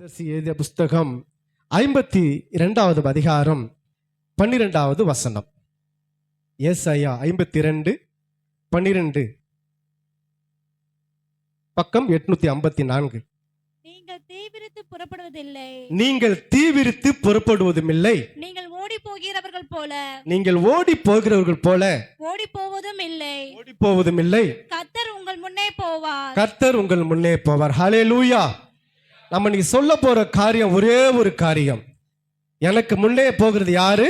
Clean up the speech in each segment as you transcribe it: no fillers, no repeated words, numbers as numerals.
எழுதிய புஸ்தகம் 52வது அதிகாரம் 12வது வசனம். ஏசாயா 52:12, பக்கம் 854. நீங்கள் தீவிரித்து புறப்படுவதில்லை, நீங்கள் தீவிரித்து புறப்படுவதுமில்லை, நீங்கள் ஓடி போகிறவர்கள் போல, நீங்கள் ஓடி போகிறவர்கள் போல ஓடி போவதும் இல்லை, ஓடி போவதுமில்லை, கர்த்தர் உங்கள் முன்னே போவார். கர்த்தர் உங்கள் முன்னே போவார். ஹல்லேலூயா. நம்ம நீ சொல்ல போற காரியம் ஒரே ஒரு காரியம். எனக்கு முன்னே போகிறது யாரு?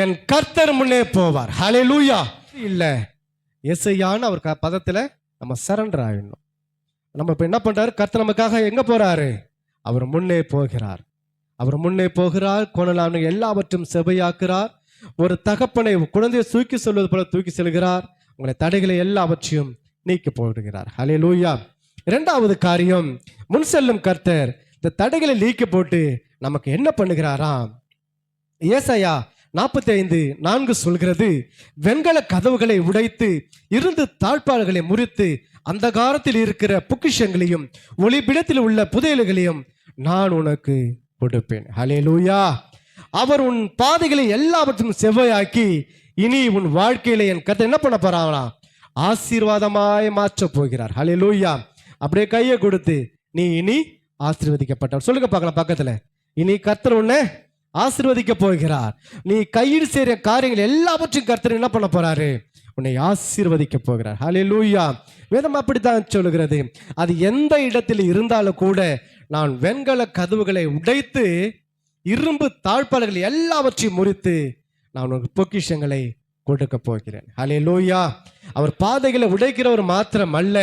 என் கர்த்தர் முன்னே போவார். ஹல்லேலூயா. இல்ல, எசையான அவர் பதத்துல நம்ம சரண்டர் ஆயிடணும். நம்ம இப்ப என்ன பண்றாரு? கர்த்தர் நமக்காக எங்க போறாரு? அவர் முன்னே போகிறார். அவர் முன்னே போகிறார். கோணலான எல்லாவற்றும் செவையாக்குறார். ஒரு தகப்பனை குழந்தையை தூக்கி சொல்வது போல தூக்கி செல்கிறார். உங்களை தடைகளை எல்லாவற்றையும் நீக்கி போடுகிறார். ஹல்லேலூயா. இரண்டாவது காரியம், முன் செல்லும் கர்த்தர் இந்த தடைகளை நீக்கி போட்டு நமக்கு என்ன பண்ணுகிறாராம்? ஏசாயா 45:4 சொல்கிறது, வெண்கல கதவுகளை உடைத்து இருந்து தாழ்பாள்களை முறித்து அந்த காலத்தில் இருக்கிற பொக்கிஷங்களையும் ஒளிபிடத்தில் உள்ள புதையல்களையும் நான் உனக்கு கொடுப்பேன். ஹல்லேலூயா. அவர் உன் பாதைகளை எல்லாவற்றையும் செவ்வையாக்கி இனி உன் வாழ்க்கையில என் கர்த்தர் என்ன பண்ண போறாங்களாம்? ஆசீர்வாதமாய் மாற்ற போகிறார். ஹல்லேலூயா. அப்படியே கையை கொடுத்து நீ இனி ஆசீர்வதிக்கப்பட்டார் சொல்லுங்க பார்க்கலாம் பக்கத்துல. இனி கர்த்தர் உன்னை ஆசீர்வதிக்க போகிறார். நீ கையில் செய்கிற காரியங்கள் எல்லாவற்றையும் கர்த்தர் என்ன பண்ண போறாரு? உன்னை ஆசீர்வதிக்க போகிறார். ஹல்லேலூயா. வேதம் அப்படித்தான் சொல்லுகிறது. அது எந்த இடத்தில் இருந்தாலும் கூட நான் வெண்கல கதவுகளை உடைத்து இரும்பு தாழ்பாள்கள் எல்லாவற்றையும் முறித்து நான் உனக்கு பொக்கிஷங்களை கொடுக்க போகிறேன். ஹல்லேலூயா. அவர் பாதைகளை உடைக்கிறவர் மாத்திரம் அல்ல,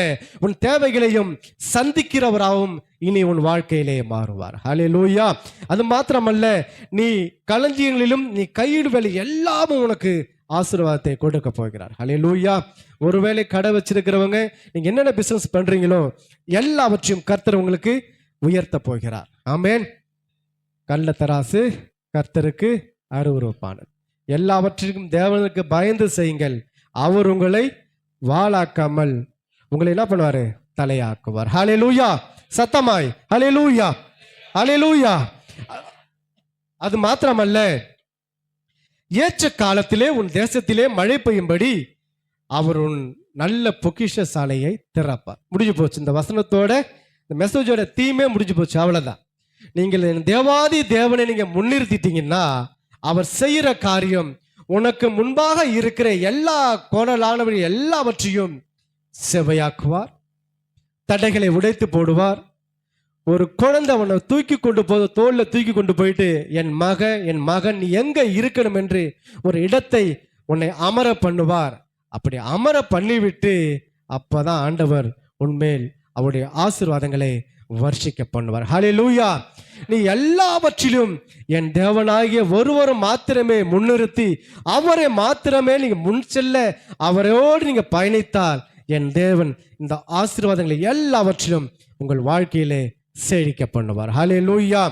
உன் தேவைகளையும் சந்திக்கிறவராகவும் இனி உன் வாழ்க்கையிலே மாறுவார். ஹல்லேலூயா. அது மாத்திரமல்ல, நீ களஞ்சியங்களிலும் நீ கையிடு வேலை எல்லாமும் உனக்கு ஆசீர்வாதத்தை கொடுக்க போகிறார். ஹல்லேலூயா. ஒருவேளை கடை வச்சிருக்கிறவங்க நீங்க என்னென்ன பிசினஸ் பண்றீங்களோ எல்லாவற்றையும் கர்த்தர் உங்களுக்கு உயர்த்த போகிறார். ஆமென். கள்ள தராசு கர்த்தருக்கு அருவருப்பானது. எல்லாவற்றிற்கும் தேவனுக்கு பயந்து செய்யுங்கள், அவர் உங்களை வாளாக்காமல் உங்களை என்ன பண்ணுவாரு? தலையாக்குவார். ஹல்லேலூயா. சத்தமாய் ஹல்லேலூயா, ஹல்லேலூயா. அது மாத்திரமல்ல, ஏற்ற காலத்திலே உன் தேசத்திலே மழை பெய்யும்படி அவர் உன் நல்ல பொக்கிஷ சாலையை திறப்பார். முடிஞ்சு போச்சு. இந்த வசனத்தோட இந்த மெசேஜோட தீமே முடிஞ்சு போச்சு. அவ்வளவுதான். நீங்கள் தேவாதி தேவனை நீங்க முன்னிறுத்திட்டீங்கன்னா அவர் செய்யற காரியம் உனக்கு முன்பாக இருக்கிற எல்லா கோணலானவர்கள் எல்லாவற்றையும் செவையாக்குவார். தடைகளை உடைத்து போடுவார். ஒரு குழந்தை உன்னை தூக்கி கொண்டு தோல்ல தூக்கி கொண்டு போயிட்டு என் மகன் நீ எங்க இருக்கணும் என்று ஒரு இடத்தை உன்னை அமர பண்ணுவார். அப்படி அமர பண்ணிவிட்டு அப்பதான் ஆண்டவர் உன்மேல் அவருடைய ஆசீர்வாதங்களை வர்ஷிக்க பண்ணுவார். ஹல்லேலூயா. நீ எல்லாவற்றிலும் என் தேவனாகிய ஒருவரை மாத்திரமே முன்னிறுத்தி அவரை மாத்திரமே நீங்க முன் செல்ல அவரோடு நீங்க பயணித்தால் என் தேவன் இந்த ஆசீர்வாதங்களை எல்லாவற்றிலும் உங்கள் வாழ்க்கையிலே செழிக்க பண்ணுவார். ஹல்லேலூயா.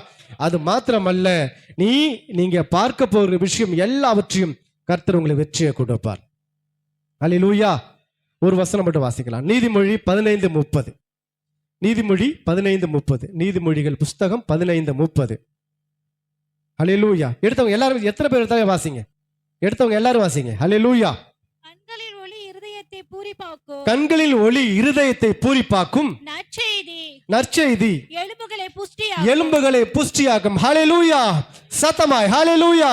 அது மாத்திரமல்ல, நீங்க பார்க்க போகிற விஷயம் எல்லாவற்றையும் கர்த்தர் உங்களை வெற்றியை கொடுப்பார். ஹல்லேலூயா. ஒரு வசனம் மட்டும் வாசிக்கலாம். நீதிமொழி 15:30. நீதிமொழி 15:30. நீதிமொழிகள் புஸ்தகம் 15:30. ஹல்லேலூயா. எடுத்தவங்க எல்லாரும் எத்தனை பேர் எடுத்தாங்க வாசிங்க. எடுத்தவங்க எல்லாரும் வாசிங்க. ஹல்லேலூயா. கண்களில் ஒளி இருதயத்தை பூரிப்பாக்கும், கண்களில் ஒளி இருதயத்தை பூரிப்பாக்கும் நற்செய்தி எலும்புகளை புஷ்டியாக்கும். ஹல்லேலூயா. சத்தமாய் ஹல்லேலூயா.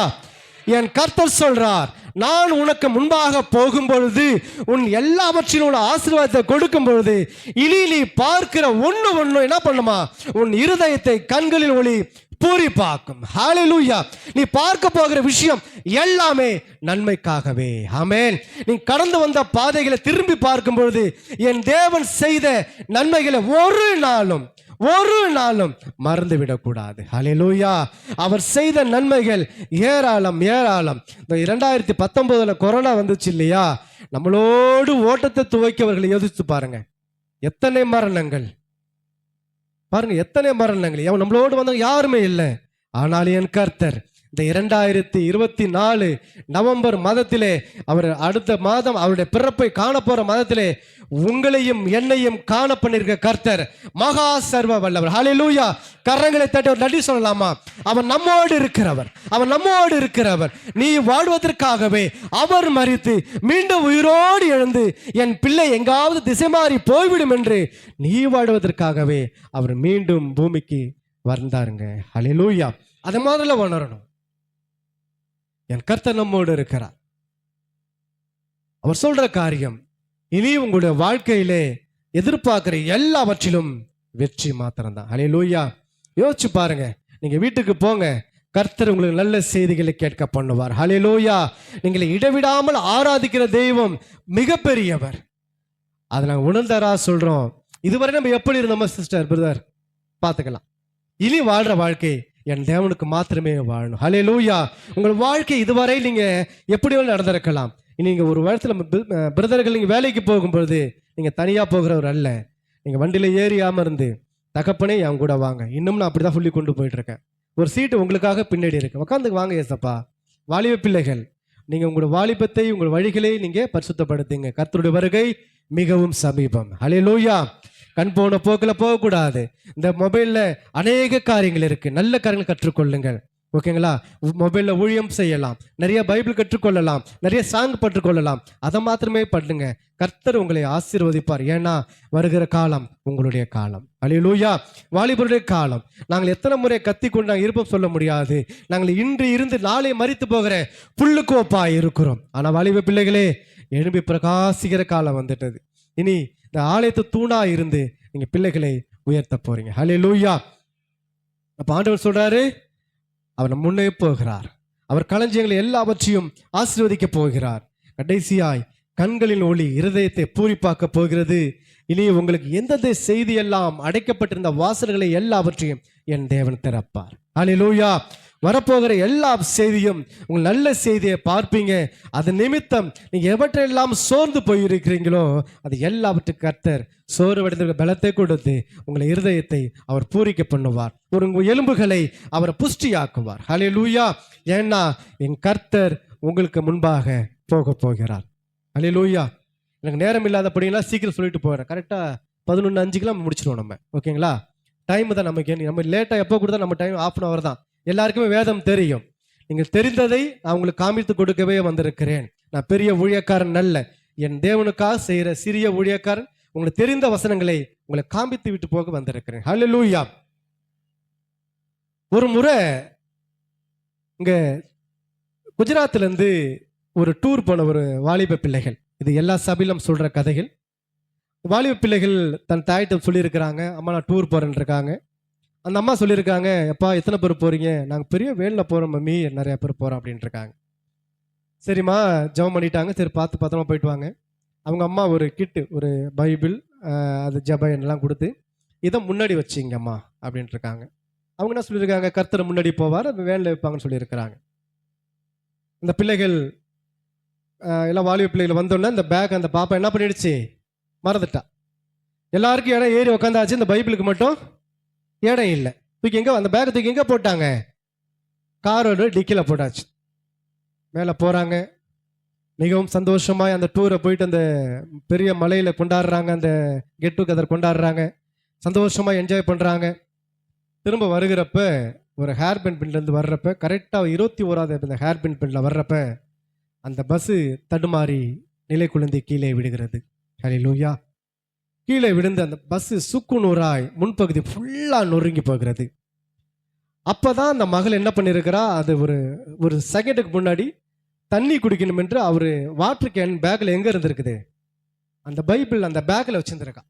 என் கர்த்தர் சொல்றார், நான் உனக்கு முன்பாக போகும் பொழுது உன் எல்லாவற்றிலும் ஆசீர்வாதத்தை கொடுக்கும் பொழுது இனி நீ பார்க்கிற ஒண்ணு என்ன பண்ணுமா? உன் இருதயத்தை கண்களில் ஒளி பூரிப்பாக்கும். ஹல்லேலூயா. நீ பார்க்க போகிற விஷயம் எல்லாமே நன்மைக்காகவே. ஆமென். நீ கடந்து வந்த பாதைகளை திரும்பி பார்க்கும் பொழுது என் தேவன் செய்த நன்மைகளை ஒரு நாளும் மறந்து விடக்கூடாது. ஹல்லேலூயா. அவர் செய்த நன்மைகள் ஏராளம். இந்த 2019 கொரோனா வந்துச்சு இல்லையா? நம்மளோடு ஓட்டத்தை துவைக்கவர்களை யோசிச்சு பாருங்க. எத்தனை மரணங்கள் பாருங்க, எத்தனை மரணங்கள். நம்மளோடு வந்தவங்க யாருமே இல்லை. ஆனால் என் கர்த்தர் இந்த 2024 நவம்பர் மாதத்திலே அவர் அடுத்த மாதம் அவருடைய பிறப்பை காண போற மாதத்திலே உங்களையும் என்னையும் காண பண்ணிருக்க கர்த்தர் மகா சர்வ வல்லவர். ஹல்லேலூயா. கரங்களை தட்டி ஒரு நன்றி சொல்லலாமா? அவன் நம்மோடு இருக்கிறவர், அவன் நம்மோடு இருக்கிறவர். நீ வாழ்வதற்காகவே அவர் மரித்து மீண்டும் உயிரோடு எழுந்து என் பிள்ளை எங்காவது திசை மாறி போய்விடும் என்று நீ வாழ்வதற்காகவே அவர் மீண்டும் பூமிக்கு வந்தாருங்க. ஹல்லேலூயா. அதை முதல்ல உணரணும். என் கர்த்தர் நம்மோடு இருக்கிறார். அவர் சொல்ற காரியம் இனி உங்களுடைய வாழ்க்கையிலே எதிர்பார்க்கிற எல்லாவற்றிலும் வெற்றி மாத்திரம்தான். ஹல்லேலூயா. யோசிச்சு பாருங்க. நீங்க வீட்டுக்கு போங்க, கர்த்தர் உங்களுக்கு நல்ல செய்திகளை கேட்க பண்ணுவார். ஹல்லேலூயா. நீங்களை இடைவிடாமல் ஆராதிக்கிற தெய்வம் மிகப்பெரியவர். அதை நாங்கள் உணர்ந்தாரா சொல்றோம். இதுவரை நம்ம எப்படி இருந்தோம் சிஸ்டர் பிரதர் பார்த்துக்கலாம். இனி வாழ்ற வாழ்க்கை என் தேவனுக்கு மாத்திரமே வாழணும். ஹல்லேலூயா. உங்கள் வாழ்க்கை இதுவரை நீங்க எப்படி நடந்திருக்கலாம். நீங்க ஒரு வருடத்துல பிரதர்கள் நீங்க வேலைக்கு போகும்பொழுது நீங்க தனியா போகிறவர் அல்ல. நீங்க வண்டியில ஏறி அமர்ந்து தகப்பனே என் கூட வாங்க, இன்னும் நான் அப்படிதான் சொல்லி கொண்டு போயிட்டு இருக்கேன். ஒரு சீட்டு உங்களுக்காக பின்னாடி இருக்கு, உட்காந்து வாங்க ஏசப்பா. வாலிப பிள்ளைகள், நீங்க உங்களோட வாலிபத்தை உங்கள் வழிகளை நீங்க பரிசுத்தப்படுத்துங்க. கர்த்தருடைய வருகை மிகவும் சமீபம். ஹல்லேலூயா. கண் போன போக்கில் போகக்கூடாது. இந்த மொபைல்ல அநேக காரியங்கள் இருக்கு, நல்ல காரியங்கள் கற்றுக்கொள்ளுங்கள். ஓகேங்களா? மொபைல்ல ஊழியம் செய்யலாம், நிறைய பைபிள் கற்றுக்கொள்ளலாம், நிறைய சாங் கற்றுக்கொள்ளலாம். அதை மாத்திரமே பண்ணுங்க. கர்த்தர் உங்களை ஆசீர்வதிப்பார். ஏன்னா வருகிற காலம் உங்களுடைய காலம். ஹல்லேலூயா. வாலிபருடைய காலம். நாங்கள் எத்தனை முறை கத்தி கொண்டு நாங்கள் இருப்போம் சொல்ல முடியாது. நாங்கள் இன்று இருந்து நாளை மரித்து போகிற புல்லுக்கோப்பா இருக்கிறோம். ஆனா வாலிப பிள்ளைகளே, எழும்பி பிரகாசிக்கிற காலம் வந்துட்டது. இனி இந்த ஆலயத்தை தூணா இருந்து நீங்க பிள்ளைகளை உயர்த்த போறீங்க. ஹல்லேலூயா. அப்ப ஆண்டவர் சொல்றாரு, அவர் முன்னே போகிறார். அவர் களஞ்சியங்களை எல்லாவற்றையும் ஆசீர்வதிக்க போகிறார். கடைசியாய் கண்களின் ஒளி இருதயத்தை பூரிப்பாக்க போகிறது. இனி உங்களுக்கு எந்தெந்த செய்தி எல்லாம் அடைக்கப்பட்டிருந்த வாசல்களை எல்லாவற்றையும் என் தேவன் திறப்பார். ஹல்லேலூயா. வரப்போகிற எல்லா செய்தியும் உங்கள் நல்ல செய்தியை பார்ப்பீங்க. அது நிமித்தம் நீங்க எவற்றையெல்லாம் சோர்ந்து போயிருக்கிறீங்களோ அது எல்லாவற்றுக்கும் கர்த்தர் சோர்வடைந்த பலத்தை கொடுத்து உங்களை இருதயத்தை அவர் பூரிக்க பண்ணுவார். உங்கள் எலும்புகளை அவர் புஷ்டியாக்குவார். ஹல்லேலூயா. ஏன்னா என் கர்த்தர் உங்களுக்கு முன்பாக போக போகிறார். ஹல்லேலூயா. எனக்கு நேரம் இல்லாதபடியெல்லாம் சீக்கிரம் சொல்லிட்டு போகிறேன். கரெக்டாக 11:05 முடிச்சிடுவோம் நம்ம. ஓகேங்களா? டைம் தான் நமக்கு. நம்ம லேட்டாக எப்போ கொடுத்தா நம்ம டைம் 1/2 தான். எல்லாருக்குமே வேதம் தெரியும். நீங்கள் தெரிந்ததை நான் உங்களுக்கு காமித்து கொடுக்கவே வந்திருக்கிறேன். நான் பெரிய ஊழியக்காரன் அல்ல, என் தேவனுக்காக செய்கிற சிறிய ஊழியக்காரன். உங்களுக்கு தெரிந்த வசனங்களை உங்களை காமித்து விட்டு போக வந்திருக்கிறேன். ஹல்லேலூயா. ஒரு முறை இங்க குஜராத்ல இருந்து ஒரு டூர் போன ஒரு வாலிப பிள்ளைகள், இது எல்லா சபையிலும் சொல்ற கதைகள். வாலிப பிள்ளைகள் தன் தாயிட்ட சொல்லியிருக்கிறாங்க, அம்மா நான் டூர் போறேன்னு இருக்காங்க. அந்த அம்மா சொல்லியிருக்காங்க, எப்பா எத்தனை பேர் போறீங்க? நாங்கள் பெரிய வேனில் போகிறோம் மம்மி, நிறைய பேர் போகிறோம் அப்படின்ட்டு இருக்காங்க. சரிம்மா ஜெபம் பண்ணிட்டாங்க. சரி பார்த்து பத்திரமா போயிட்டு வாங்க. அவங்க அம்மா ஒரு கிட்டு, ஒரு பைபிள், அது ஜெபம் எல்லாம் கொடுத்து இதை முன்னாடி வச்சிங்கம்மா அப்படின்ட்டு இருக்காங்க. அவங்க என்ன சொல்லியிருக்காங்க, கர்த்தர் முன்னாடி போவார், அந்த வேனில் வைப்பாங்கன்னு சொல்லியிருக்கிறாங்க. இந்த பிள்ளைகள் எல்லாம் வாலிப பிள்ளைகள் வந்தோடனே இந்த பேக் அந்த பாப்பா என்ன பண்ணிடுச்சு, மறந்துட்டா. எல்லாருக்கும் இடம் ஏறி உட்காந்தாச்சு, இந்த பைபிளுக்கு மட்டும் இடம் இல்லை. தூக்கி எங்கே, அந்த பேக்கை தூக்கி எங்கே போட்டாங்க? காரோட டிக்கியில் போட்டாச்சு. மேலே போகிறாங்க. மிகவும் சந்தோஷமாக அந்த டூரை போயிட்டு அந்த பெரிய மலையில் கொண்டாடுறாங்க, அந்த கெட் டுகெதர் கொண்டாடுறாங்க, சந்தோஷமாக என்ஜாய் பண்ணுறாங்க. திரும்ப வருகிறப்ப ஒரு ஹேர் பின் பின்லேருந்து வர்றப்ப கரெக்டாக 21வது இந்த ஹேர் பின் பின்னில் வர்றப்ப அந்த பஸ்ஸு தடுமாறி நிலை குழந்தை கீழே விடுகிறது. ஹல்லேலூயா. கீழே விழுந்து அந்த பஸ்ஸு சுக்குநூறாய் முன்பகுதி ஃபுல்லாக நொறுங்கி போகிறது. அப்போதான் அந்த மகள் என்ன பண்ணியிருக்கிறா, அது ஒரு செகண்டுக்கு முன்னாடி தண்ணி குடிக்கணும் என்று அவர் வாட்டர் கேன் பேக்கில் எங்கே இருந்திருக்குது, அந்த பைபிள் அந்த பேக்கில் வச்சுருந்துருக்கா.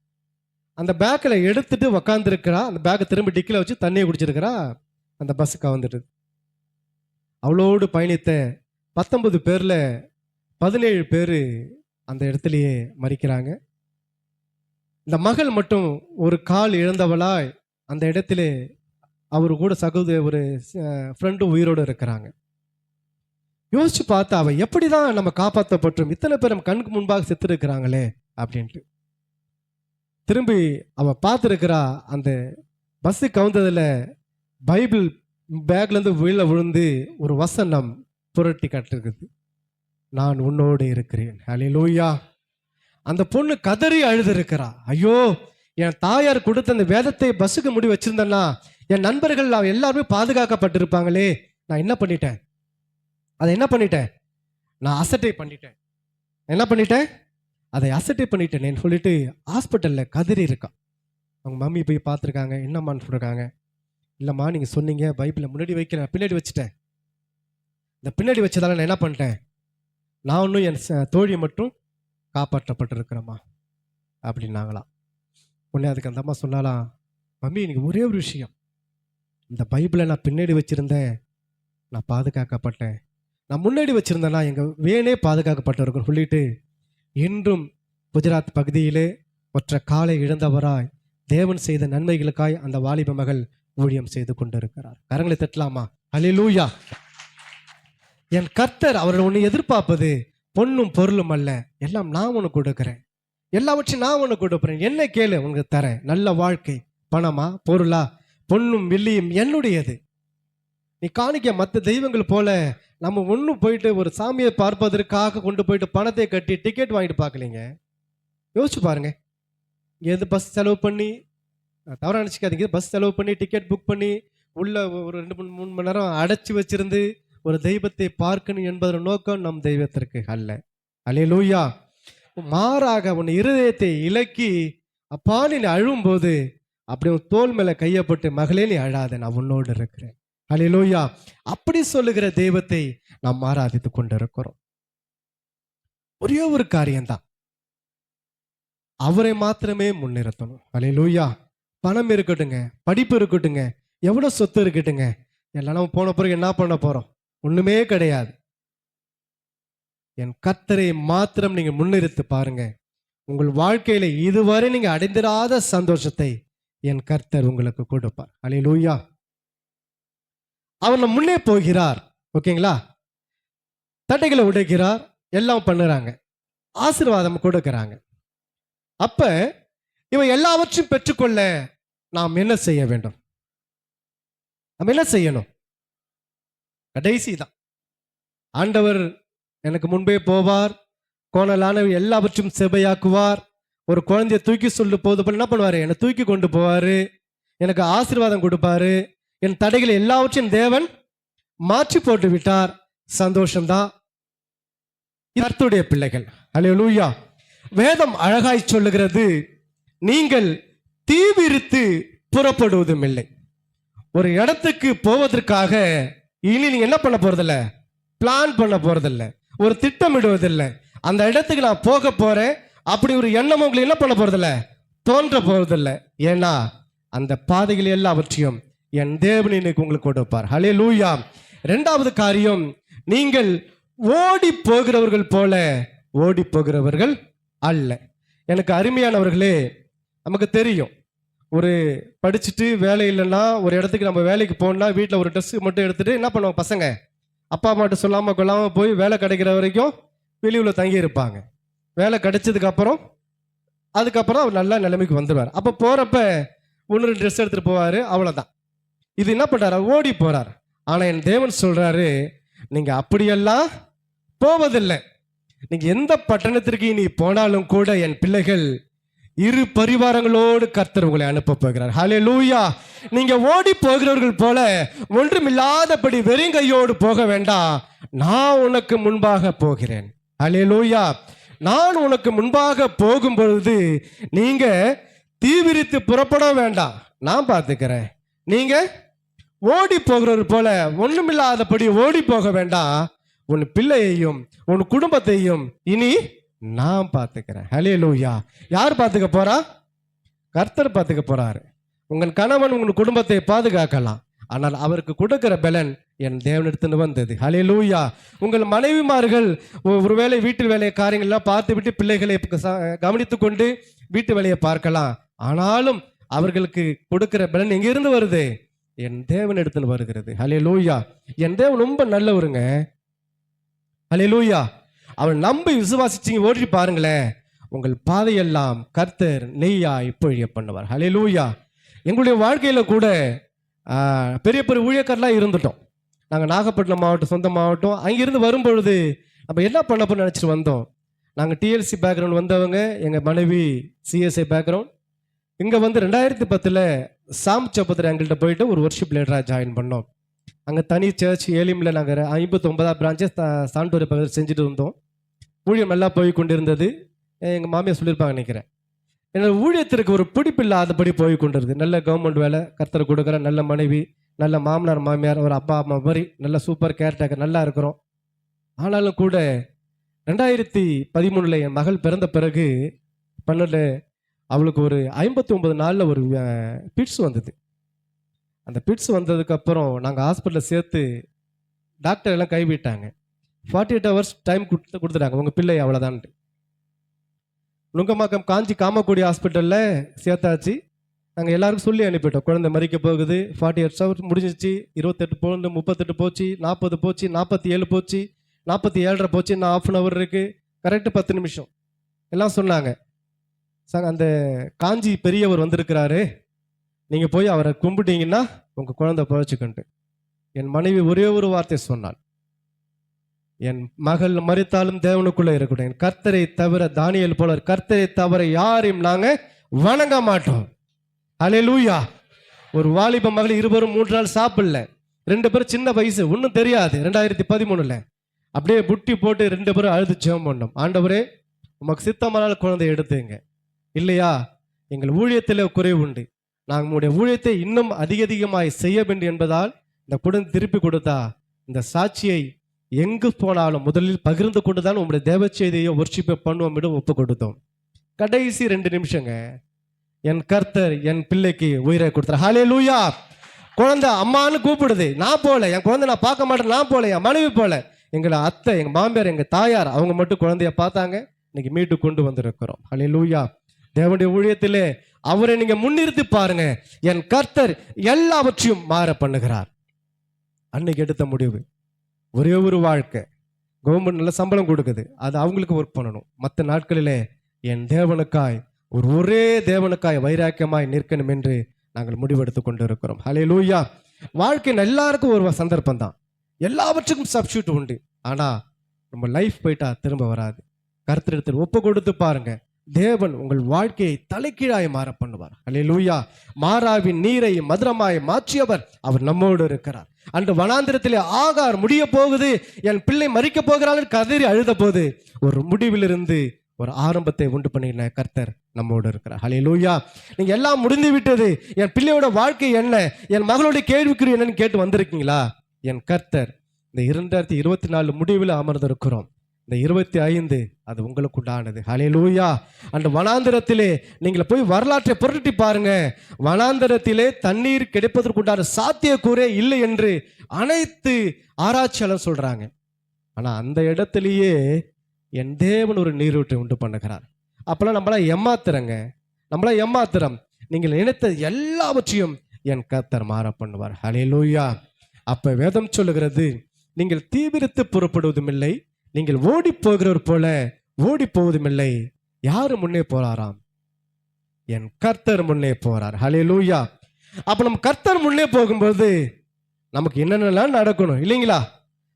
அந்த பேக்கில் எடுத்துட்டு உக்காந்துருக்கிறா. அந்த பேக்கை திரும்பி டிக்கில் வச்சு தண்ணியை குடிச்சிருக்கிறா. அந்த பஸ்ஸுக்கு வந்துடுது. அவளோடு பயணித்த 19 பேரில் 17 பேர் அந்த இடத்துலையே மறிக்கிறாங்க. இந்த மகள் மட்டும் ஒரு கால் இழந்தவளாய் அந்த இடத்திலே அவரு கூட ஒரு ஃப்ரெண்டு உயிரோடு இருக்கிறாங்க. யோசிச்சு பார்த்தா அவ எப்படிதான் நம்ம காப்பாற்றப்பட்டோம், இத்தனை பேர் நம்ம கண்ணுக்கு முன்பாக செத்து இருக்கிறாங்களே அப்படின்ட்டு. திரும்பி அவ பார்த்துருக்கிறா, அந்த பஸ்ஸு கவுந்ததில் பைபிள் பேக்லேருந்து வீழ விழுந்து ஒரு வசனம் புரட்டி காட்டிருக்குது, நான் உன்னோடு இருக்கிறேன். ஹல்லேலூயா. அந்த பொண்ணு கதறி அழுதுருக்கிறா, ஐயோ என் தாயார் கொடுத்த அந்த வேதத்தை பஸ்ஸுக்கு முடி வச்சிருந்தேன்னா என் நண்பர்கள் எல்லாருமே பாதுகாக்கப்பட்டிருப்பாங்களே, நான் என்ன பண்ணிட்டேன், அதை என்ன பண்ணிட்டேன், நான் அசட்டை பண்ணிட்டேன், என்ன பண்ணிட்டேன், அதை அசட்டை பண்ணிட்டேன்னு சொல்லிட்டு ஹாஸ்பிட்டலில் கதறி இருக்கா. அவங்க மம்மி போய் பார்த்துருக்காங்க, என்னம்மான்னு சொல்லிருக்காங்க, இல்லைம்மா நீங்கள் சொன்னீங்க பைபிளில் முன்னாடி வைக்கல, பின்னாடி வச்சுட்டேன், இந்த பின்னாடி வச்சதால நான் என்ன பண்ணிட்டேன், நான் ஒன்றும் என் தோழியை மட்டும் காப்பாற்றப்பட்டிருக்கிறேம்மா அப்படின்னாங்களாம். உடனே அதுக்கு அந்த அம்மா சொன்னாலாம், மம்மி எனக்கு ஒரே ஒரு விஷயம், இந்த பைபிளை நான் பின்னாடி வச்சுருந்தேன், நான் பாதுகாக்கப்பட்டேன், நான் முன்னாடி வச்சுருந்தேன்னா எங்கள் வேனே பாதுகாக்கப்பட்டிருக்குன்னு சொல்லிட்டு இன்றும் குஜராத் பகுதியிலே ஒற்றை காலை இழந்தவராய் தேவன் செய்த நன்மைகளுக்காய் அந்த வாலிப மகள் ஊழியம் செய்து கொண்டிருக்கிறார். கரங்களை தட்டலாமா? ஹல்லேலூயா. என் கர்த்தர் அவர்கள் ஒன்று எதிர்பார்ப்பது பொன்னும் பொருளும் அல்ல, எல்லாம் நான் உனக்கு கொடுக்குறேன், எல்லாவற்றையும் நான் உனக்கு கொடுக்குறேன், என்ன கேளு உனக்கு தரேன். நல்ல வாழ்க்கை, பணமா பொருளா, பொன்னும் வெள்ளியும் என்னுடையது. நீ காணிக்க மற்ற தெய்வங்கள் போல நம்ம ஒன்றும் போயிட்டு ஒரு சாமியை பார்ப்பதற்காக கொண்டு போயிட்டு பணத்தை கட்டி டிக்கெட் வாங்கிட்டு பார்க்கலைங்க. யோசிச்சு பாருங்க, எது பஸ் செலவு பண்ணி, தவறாக நினச்சிக்காதீங்க, பஸ் செலவு பண்ணி டிக்கெட் புக் பண்ணி உள்ள ஒரு 2-3 மணி நேரம் அடைச்சி வச்சிருந்து ஒரு தெய்வத்தை பார்க்கணும் என்பதன் நோக்கம் நம் தெய்வத்திற்கு அல்ல. அல்லேலூயா. மாறாக உன் இருதயத்தை இலக்கி அப்பா நீ அழும்போது அப்படி உன் தோல் மேல கையப்பட்டு, மகளே நீ அழாத, நான் உன்னோடு இருக்கிறேன். அல்லேலூயா. அப்படி சொல்லுகிற தெய்வத்தை நாம் ஆராதித்து கொண்டிருக்கிறோம். ஒரே ஒரு காரியம்தான், அவரை மாத்திரமே முன்னிறுத்தணும். அல்லேலூயா. பணம் இருக்கட்டுங்க, படிப்பு இருக்கட்டுங்க, எவ்வளவு சொத்து இருக்கட்டுங்க, எல்லாம் நம்ம போன பிறகு என்ன பண்ண போறோம், ஒண்ணுமே கிடையாது. என் கர்த்தரை மாத்திரம் நீங்க முன்னிறுத்து பாருங்க, உங்கள் வாழ்க்கையில இதுவரை நீங்க அடைந்திராத சந்தோஷத்தை என் கர்த்தர் உங்களுக்கு கொடுப்பார். அல்லேலூயா. அவர் முன்னே போகிறார், ஓகேங்களா, தட்டைகளை உடைக்கிறார், எல்லாம் பண்ணுறாங்க, ஆசீர்வாதம் கொடுக்கிறாங்க. அப்ப இவன் எல்லாவற்றையும் பெற்றுக்கொள்ள நாம் என்ன செய்ய வேண்டும், நம்ம என்ன செய்யணும்? கடைசி தான், ஆண்டவர் எனக்கு முன்பே போவார், கோணலான எல்லாவற்றையும் செபையாக்குவார், ஒரு குழந்தைய தூக்கி சொல்லு போது போல என்ன பண்ணுவாரு, என்னை தூக்கி கொண்டு போவாரு, எனக்கு ஆசீர்வாதம் கொடுப்பாரு, என் தடைகளை எல்லாவற்றையும் தேவன் மாற்றி போட்டு விட்டார், சந்தோஷம்தான். கர்த்தருடைய பிள்ளைகள், அல்லேலூயா. வேதம் அழகாய் சொல்லுகிறது, நீங்கள் தீவிரித்து புறப்படுவதும் இல்லை. ஒரு இடத்துக்கு போவதற்காக இனி நீங்க என்ன பண்ண போறதில்ல, பிளான் பண்ண போறதில்ல, ஒரு திட்டமிடுவதில்லை. அந்த இடத்துக்கு நான் போக போறேன் அப்படி ஒரு எண்ணம் உங்களுக்கு என்ன பண்ண போறதில்ல, தோன்ற போறதில்லை. ஏன்னா அந்த பாதைகள் எல்லாவற்றையும் என் தேவன் இன்னைக்கு உங்களுக்கு கொடுப்பார். ஹல்லேலூயா. இரண்டாவது காரியம், நீங்கள் ஓடி போகிறவர்கள் போல ஓடி போகிறவர்கள் அல்ல. எனக்கு அருமையானவர்களே, நமக்கு தெரியும், ஒரு படிச்சுட்டு வேலை இல்லைன்னா ஒரு இடத்துக்கு நம்ம வேலைக்கு போகணும்னா வீட்டில் ஒரு ட்ரெஸ் மட்டும் எடுத்துட்டு என்ன பண்ணுவாங்க பசங்க, அப்பா அம்மாட்ட சொல்லாமல் கொள்ளாமல் போய் வேலை கிடைக்கிற வரைக்கும் வெளியூரில் தங்கி இருப்பாங்க. வேலை கிடைச்சதுக்கு அப்புறம் அதுக்கப்புறம் அவர் நல்ல நிலைமைக்கு வந்துடுவார். அப்போ போகிறப்ப 1-2 ட்ரெஸ் எடுத்துகிட்டு போவார், அவ்வளோதான். இது என்ன பண்ணுறாரு, ஓடி போகிறார். ஆனால் என் தேவன் சொல்கிறாரு, நீங்கள் அப்படியெல்லாம் போவதில்லை. நீங்கள் எந்த பட்டணத்திற்கு நீ போனாலும் கூட என் பிள்ளைகள் இரு பரிவாரங்களோடு கர்த்தர் உங்களை அனுப்ப போகிறார். ஹல்லேலூயா. நீங்க ஓடி போகிறவர்கள் போல ஒன்றுமில்லாதபடி வெறுங்கையோடு போக வேண்டாம், நான் உனக்கு முன்பாக போகிறேன். ஹல்லேலூயா. நான் உனக்கு முன்பாக போகும் பொழுது நீங்க தீவிரித்து புறப்பட வேண்டாம், நான் பார்த்துக்கிறேன். நீங்க ஓடி போகிறவர் போல ஒண்ணுமில்லாதபடி ஓடி போக வேண்டாம், உன் பிள்ளையையும் உன் குடும்பத்தையும் இனி நான் பார்த்துக்கிறேன். ஹல்லேலூயா. யார் பார்த்துக்க போறா? கர்த்தர் பார்த்துக்க போறாரு. உங்கள் கணவன் உங்கள் குடும்பத்தை பாதுகாக்கலாம், ஆனால் அவருக்கு கொடுக்கிற பலன் என் தேவனிடத்துல வந்தது. ஹல்லேலூயா. உங்கள் மனைவிமார்கள் ஒருவேளை வீட்டு வேலையை காரியங்கள்லாம் பார்த்து விட்டு பிள்ளைகளை கவனித்து கொண்டு வீட்டு வேலையை பார்க்கலாம், ஆனாலும் அவர்களுக்கு கொடுக்கிற பலன் எங்கிருந்து வருது? என் தேவனிடத்துல வருகிறது. ஹல்லேலூயா. என் தேவன் ரொம்ப நல்லவருங்க. ஹல்லேலூயா. அவள் நம்பி விசுவாசிச்சு ஓடி பாருங்களேன், உங்கள் பாதையெல்லாம் கர்த்தர் நெய்யாய் பொழிய பண்ணுவார். ஹல்லேலூயா. எங்களுடைய வாழ்க்கையில கூட பெரிய பெரிய ஊழியக்காரெலாம் இருந்துட்டோம். நாங்கள் நாகப்பட்டினம் மாவட்டம், சொந்த மாவட்டம். அங்கேருந்து வரும்பொழுது நம்ம என்ன பண்ண போன்னு நினச்சிட்டு வந்தோம். நாங்கள் டிஎல்சி பேக்ரவுண்ட் வந்தவங்க, எங்கள் மனைவி சிஎஸ்ஐ பேக்ரவுண்ட். இங்கே வந்து 2010 சாம் சப்பத்தில் எங்கள்கிட்ட போயிட்டு ஒரு ஒர்ஷிப் லீடராக ஜாயின் பண்ணோம். அங்கே தனி சர்ச் ஏலிமில் நாங்கள் 59 பிரான்ச்சஸ் சாண்டோரை பகுதியில் செஞ்சுட்டு இருந்தோம். ஊழியம் நல்லா போய் கொண்டு இருந்தது. எங்கள் மாமியார் சொல்லியிருப்பாங்க நினைக்கிறேன். என்னோட ஊழியத்திற்கு ஒரு பிடிப்பு இல்லாதபடி போய் கொண்டிருது. நல்ல கவர்மெண்ட் வேலை, கர்த்தர் கொடுக்குற நல்ல மனைவி, நல்ல மாமனார் மாமியார், ஒரு அப்பா அம்மா மாதிரி நல்ல சூப்பர் கேர்டேக்கர், நல்லா இருக்கிறோம். ஆனாலும் கூட 2013 என் மகள் பிறந்த பிறகு 12 அவளுக்கு ஒரு 59 நாளில் ஒரு பிட்ஸ் வந்தது. அந்த பிட்ஸ் வந்ததுக்கப்புறம் நாங்கள் ஹாஸ்பிட்டலில் சேர்த்து டாக்டர் எல்லாம் கைவிட்டாங்க. 48 ஹவர்ஸ் டைம் கொடுத்துட்டாங்க, உங்கள் பிள்ளை அவ்வளோதான்ட்டு. நுங்கம்பாக்கம் காஞ்சி காமக்குடி ஹாஸ்பிட்டலில் சேர்த்தாச்சு. நாங்கள் எல்லாருக்கும் சொல்லி அனுப்பிட்டோம், குழந்தை மறிக்க போகுது. 48 ஹவர்ஸ் முடிஞ்சிச்சு. 28 போகுது, 38 போச்சு, 40 போச்சு, 47 போச்சு, 47.5 போச்சு, இன்னும் 1/2 hour இருக்குது, கரெக்டு 10 நிமிஷம் எல்லாம் சொன்னாங்க. சார், அந்த காஞ்சி பெரியவர் வந்திருக்கிறாரு, நீங்கள் போய் அவரை கும்பிட்டீங்கன்னா உங்கள் குழந்தை பழச்சிக்கன்ட்டு. என் மனைவி ஒரே ஒரு வார்த்தை சொன்னாள், என் மகள் மரித்தாலும் தேவனுக்குள்ளே இருக்கட்டும், என் கர்த்தரை தவிர, தானியேல் போல கர்த்தரை தவிர யாரையும் நாங்கள் வணங்க மாட்டோம். அல்லேலூயா. ஒரு வாலிப மகள் 2-3 நாள் சாப்பிடல. 2 பேரும் சின்ன வயசு, ஒன்றும் தெரியாது. 2013 அப்படியே புட்டி போட்டு 2 பேரும் அழுது ஜெபம் பண்ணோம். ஆண்டவரே, உமக்கு சித்தமான குழந்தை எடுத்துங்க. இல்லையா, எங்கள் ஊழியத்தில் குறைவு உண்டு, நாங்கள் உங்களுடைய ஊழியத்தை இன்னும் அதிகமாய் செய்ய வேண்டும் என்பதால் இந்த குழந்தை திருப்பி கொடுத்தா இந்த சாட்சியை எங்கு போனாலும் முதலில் பகிர்ந்து கொண்டு தான் உங்களுடைய தேவ செய்தியை ஒர்ஷிப்பை பண்ணுவோம் என்று ஒப்பு கொடுத்தோம். கடைசி 2 நிமிஷங்க, என் கர்த்தர் என் பிள்ளைக்கு உயிரை கொடுத்தார். ஹல்லேலூயா. குழந்தை அம்மான்னு கூப்பிடுது. நான் போல, என் குழந்தை நான் பார்க்க மாட்டேன், நான் போல, என் மனைவி போல. எங்களை அத்தை, எங்கள் மாமியார், எங்கள் தாயார், அவங்க மட்டும் குழந்தைய பார்த்தாங்க. இன்னைக்கு மீட்டு கொண்டு வந்திருக்கிறோம். ஹல்லேலூயா. தேவனுடைய ஊழியத்திலே அவரை நீங்க முன்னிறுத்தி பாருங்க. என் கர்த்தர் எல்லாவற்றையும் மாற பண்ணுகிறார். அன்னைக்கு எடுத்த முடிவு, ஒரே ஒரு வாழ்க்கை. கவர்மெண்ட் நல்ல சம்பளம் கொடுக்குது, அது அவங்களுக்கு ஒர்க் பண்ணணும். மற்ற நாட்களிலே என் தேவனுக்காய், ஒரே தேவனுக்காய் வைராக்கியமாய் நிற்கணும் என்று நாங்கள் முடிவெடுத்து கொண்டு இருக்கிறோம். ஹல்லேலூயா. வாழ்க்கையில் எல்லாருக்கும் ஒரு சந்தர்ப்பம் தான், எல்லாவற்றுக்கும் சப்ஸ்டியூட் உண்டு. ஆனா நம்ம லைஃப் போயிட்டா திரும்ப வராது. கர்த்தரிடத்தில் ஒப்பு கொடுத்து பாருங்க, தேவன் உங்கள் வாழ்க்கையை தலைகீழாய் மாற பண்ணுவார். ஹல்லேலூயா. மாறாவின் நீரை மதுரமாய் மாற்றியவர் அவர் நம்மோடு இருக்கிறார். அன்று வனாந்திரத்திலே ஆகார் முடிய போகுது, என் பிள்ளை மறிக்க போகிறாள் கதறி அழுத போது ஒரு முடிவிலிருந்து ஒரு ஆரம்பத்தை உண்டு பண்ணின கர்த்தர் நம்மோடு இருக்கிறார். ஹல்லேலூயா. நீங்க எல்லாம் முடிந்து விட்டது, என் பிள்ளையோட வாழ்க்கை என்ன, என் மகளுடைய கேள்விக்குறி என்னன்னு கேட்டு வந்திருக்கீங்களா? என் கர்த்தர் இந்த 2024 முடிவில் அமர்ந்திருக்கிறோம். இந்த 25 அது உங்களுக்கு உண்டானது. ஹல்லேலூயா. அந்த வனாந்திரத்திலே நீங்கள் போய் வரலாற்றை புரட்டி பாருங்க. வனாந்திரத்திலே தண்ணீர் கிடைப்பதற்குண்டான சாத்தியக்கூறே இல்லை என்று அனைத்து ஆராய்ச்சியாளர் சொல்றாங்க. ஆனா அந்த இடத்திலேயே என் தேவன் ஒரு நீரூற்றை உண்டு பண்ணுகிறார். அப்பெல்லாம் நம்மளாம் ஏமாத்துறோம். நீங்கள் நினைத்த எல்லாவற்றையும் என் கர்த்தர் மாற பண்ணுவார். ஹல்லேலூயா. அப்ப வேதம் சொல்லுகிறது, நீங்கள் தீவிரத்து புறப்படுவதும் இல்லை, நீங்கள் ஓடி போகிறவர் போல ஓடி போவதும் இல்லை. யாரு முன்னே போறாராம்? என் கர்த்தர் முன்னே போறார். ஹல்லேலூயா. அப்ப நம்ம கர்த்தர் முன்னே போகும்போது நமக்கு என்னென்னலாம் நடக்கணும் இல்லைங்களா?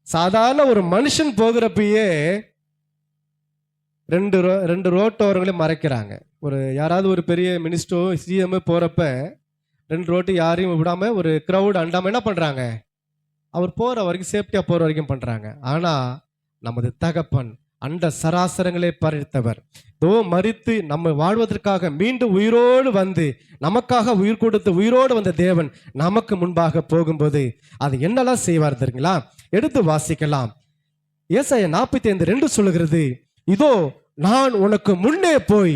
சாதாரண ஒரு மனுஷன் போகிறப்பயே 2 ரோட்டோரங்களையும் மறைக்கிறாங்க. யாராவது ஒரு பெரிய மினிஸ்டரோ சிஎம் போறப்ப 2 ரோட்டு யாரையும் விடாம ஒரு கிரௌட் அண்டாம என்ன பண்றாங்க? அவர் போற வரைக்கும், சேஃப்டியா போற வரைக்கும் பண்றாங்க. ஆனா நமது தகப்பன் அண்ட சராசரங்களே பறித்தவர், மரித்து நம்ம வாழ்வதற்காக மீண்டும் உயிரோடு வந்து நமக்காக உயிர் கொடுத்து உயிரோடு வந்த தேவன் நமக்கு முன்பாக போகும்போது அது என்னெல்லாம் செய்வார் தெரியுங்களா? எடுத்து வாசிக்கலாம். ஏசாயா 45:2 சொல்லுகிறது, இதோ நான் உனக்கு முன்னே போய்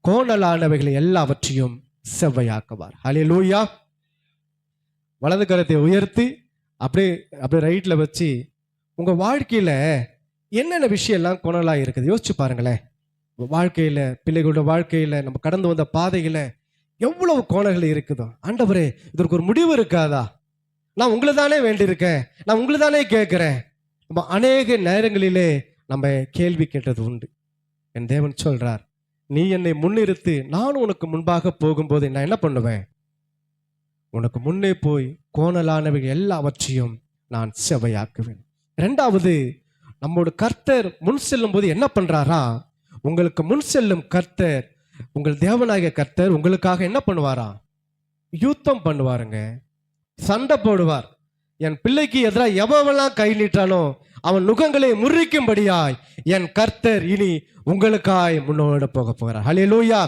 கோணலானவைகளை எல்லாவற்றையும் செவ்வையாக்குவார். ஹல்லேலூயா. வலது கரத்தை உயர்த்தி அப்படியே ரைட்ல வச்சு உங்க வாழ்க்கையில என்னென்ன விஷயம் எல்லாம் கோணலா இருக்குது யோசிச்சு பாருங்களேன். வாழ்க்கையில, பிள்ளைகளோட வாழ்க்கையில, நம்ம கடந்து வந்த பாதையில எவ்வளவு கோணங்கள் இருக்குதோ. ஆண்டவரே, இதற்கு ஒரு முடிவு இருக்காதா? நான் உங்களை தானே வேண்டியிருக்கேன், நான் உங்களை தானே கேட்கிறேன். நம்ம அநேக நேரங்களிலே நம்ம கேள்வி கேட்டது உண்டு. என் தேவன் சொல்றார், நீ என்னை முன்னிறுத்து, நான் உனக்கு முன்பாக போகும்போது நான் என்ன பண்ணுவேன்? உனக்கு முன்னே போய் கோணலானவைகள் எல்லாவற்றையும் நான் செவையாக்குவேன். இரண்டாவது, நம்மோட கர்த்தர் முன் செல்லும் போது என்ன பண்றாரா? உங்களுக்கு முன் செல்லும் கர்த்தர், உங்கள் தேவனாகிய கர்த்தர் உங்களுக்காக என்ன பண்ணுவாரா? யுத்தம் பண்ணுவாருங்க, சண்டை போடுவார். என் பிள்ளைக்கு எதிராக எவெல்லாம் கை நீட்டானோ அவன் நுகங்களை முறிக்கும்படியாய் என் கர்த்தர் இனி உங்களுக்காய் முன்னோட போக போகிறார். ஹல்லேலூயா.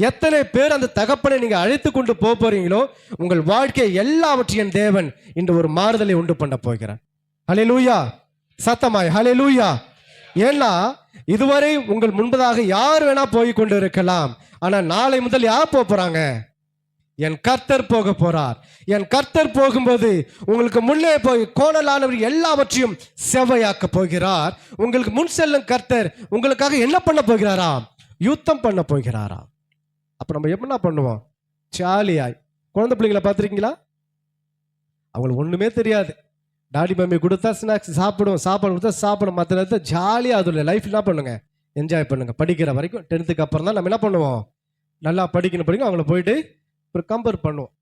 எத்தனை பேர் அந்த தகப்பனை நீங்க அழைத்து கொண்டு போக போறீங்களோ உங்கள் வாழ்க்கை எல்லாவற்றையும் தேவன் இன்று ஒரு மாறுதலை உண்டு பண்ண போகிறார். ஹல்லேலூயா. சத்தமாய் ஹல்லேலூயா. ஏன்னா இதுவரை உங்கள் முன்பதாக யார் வேணா போய் கொண்டு இருக்கலாம், ஆனா நாளை முதல் யார் போறாங்க? என் கர்த்தர் போக போறார். என் கர்த்தர் போகும்போது உங்களுக்கு முன்னே போய் கோணலானவர் எல்லாவற்றையும் செவ்வையாக்க போகிறார். உங்களுக்கு முன் செல்லும் கர்த்தர் உங்களுக்காக என்ன பண்ண போகிறாராம்? யுத்தம் பண்ண போகிறாராம். அப்ப நம்ம என்ன பண்ணுவோம்? ஜாலியாய். குழந்தை பிள்ளைங்களை பார்த்துருக்கீங்களா? அவங்களுக்கு ஒண்ணுமே தெரியாது. டாடி மம்மி கொடுத்தா ஸ்நாக்ஸ் சாப்பிடும், சாப்பாடு கொடுத்தா சாப்பிடும், மற்ற நேரத்தை ஜாலியாக அதோட லைஃப் என்ன பண்ணுங்க, என்ஜாய் பண்ணுங்க. படிக்கிற வரைக்கும் 10th அப்புறம் தான் நம்ம என்ன பண்ணுவோம்? நல்லா படிக்கணும் அவங்கள போயிட்டு ஒரு கம்பேர் பண்ணுவோம்.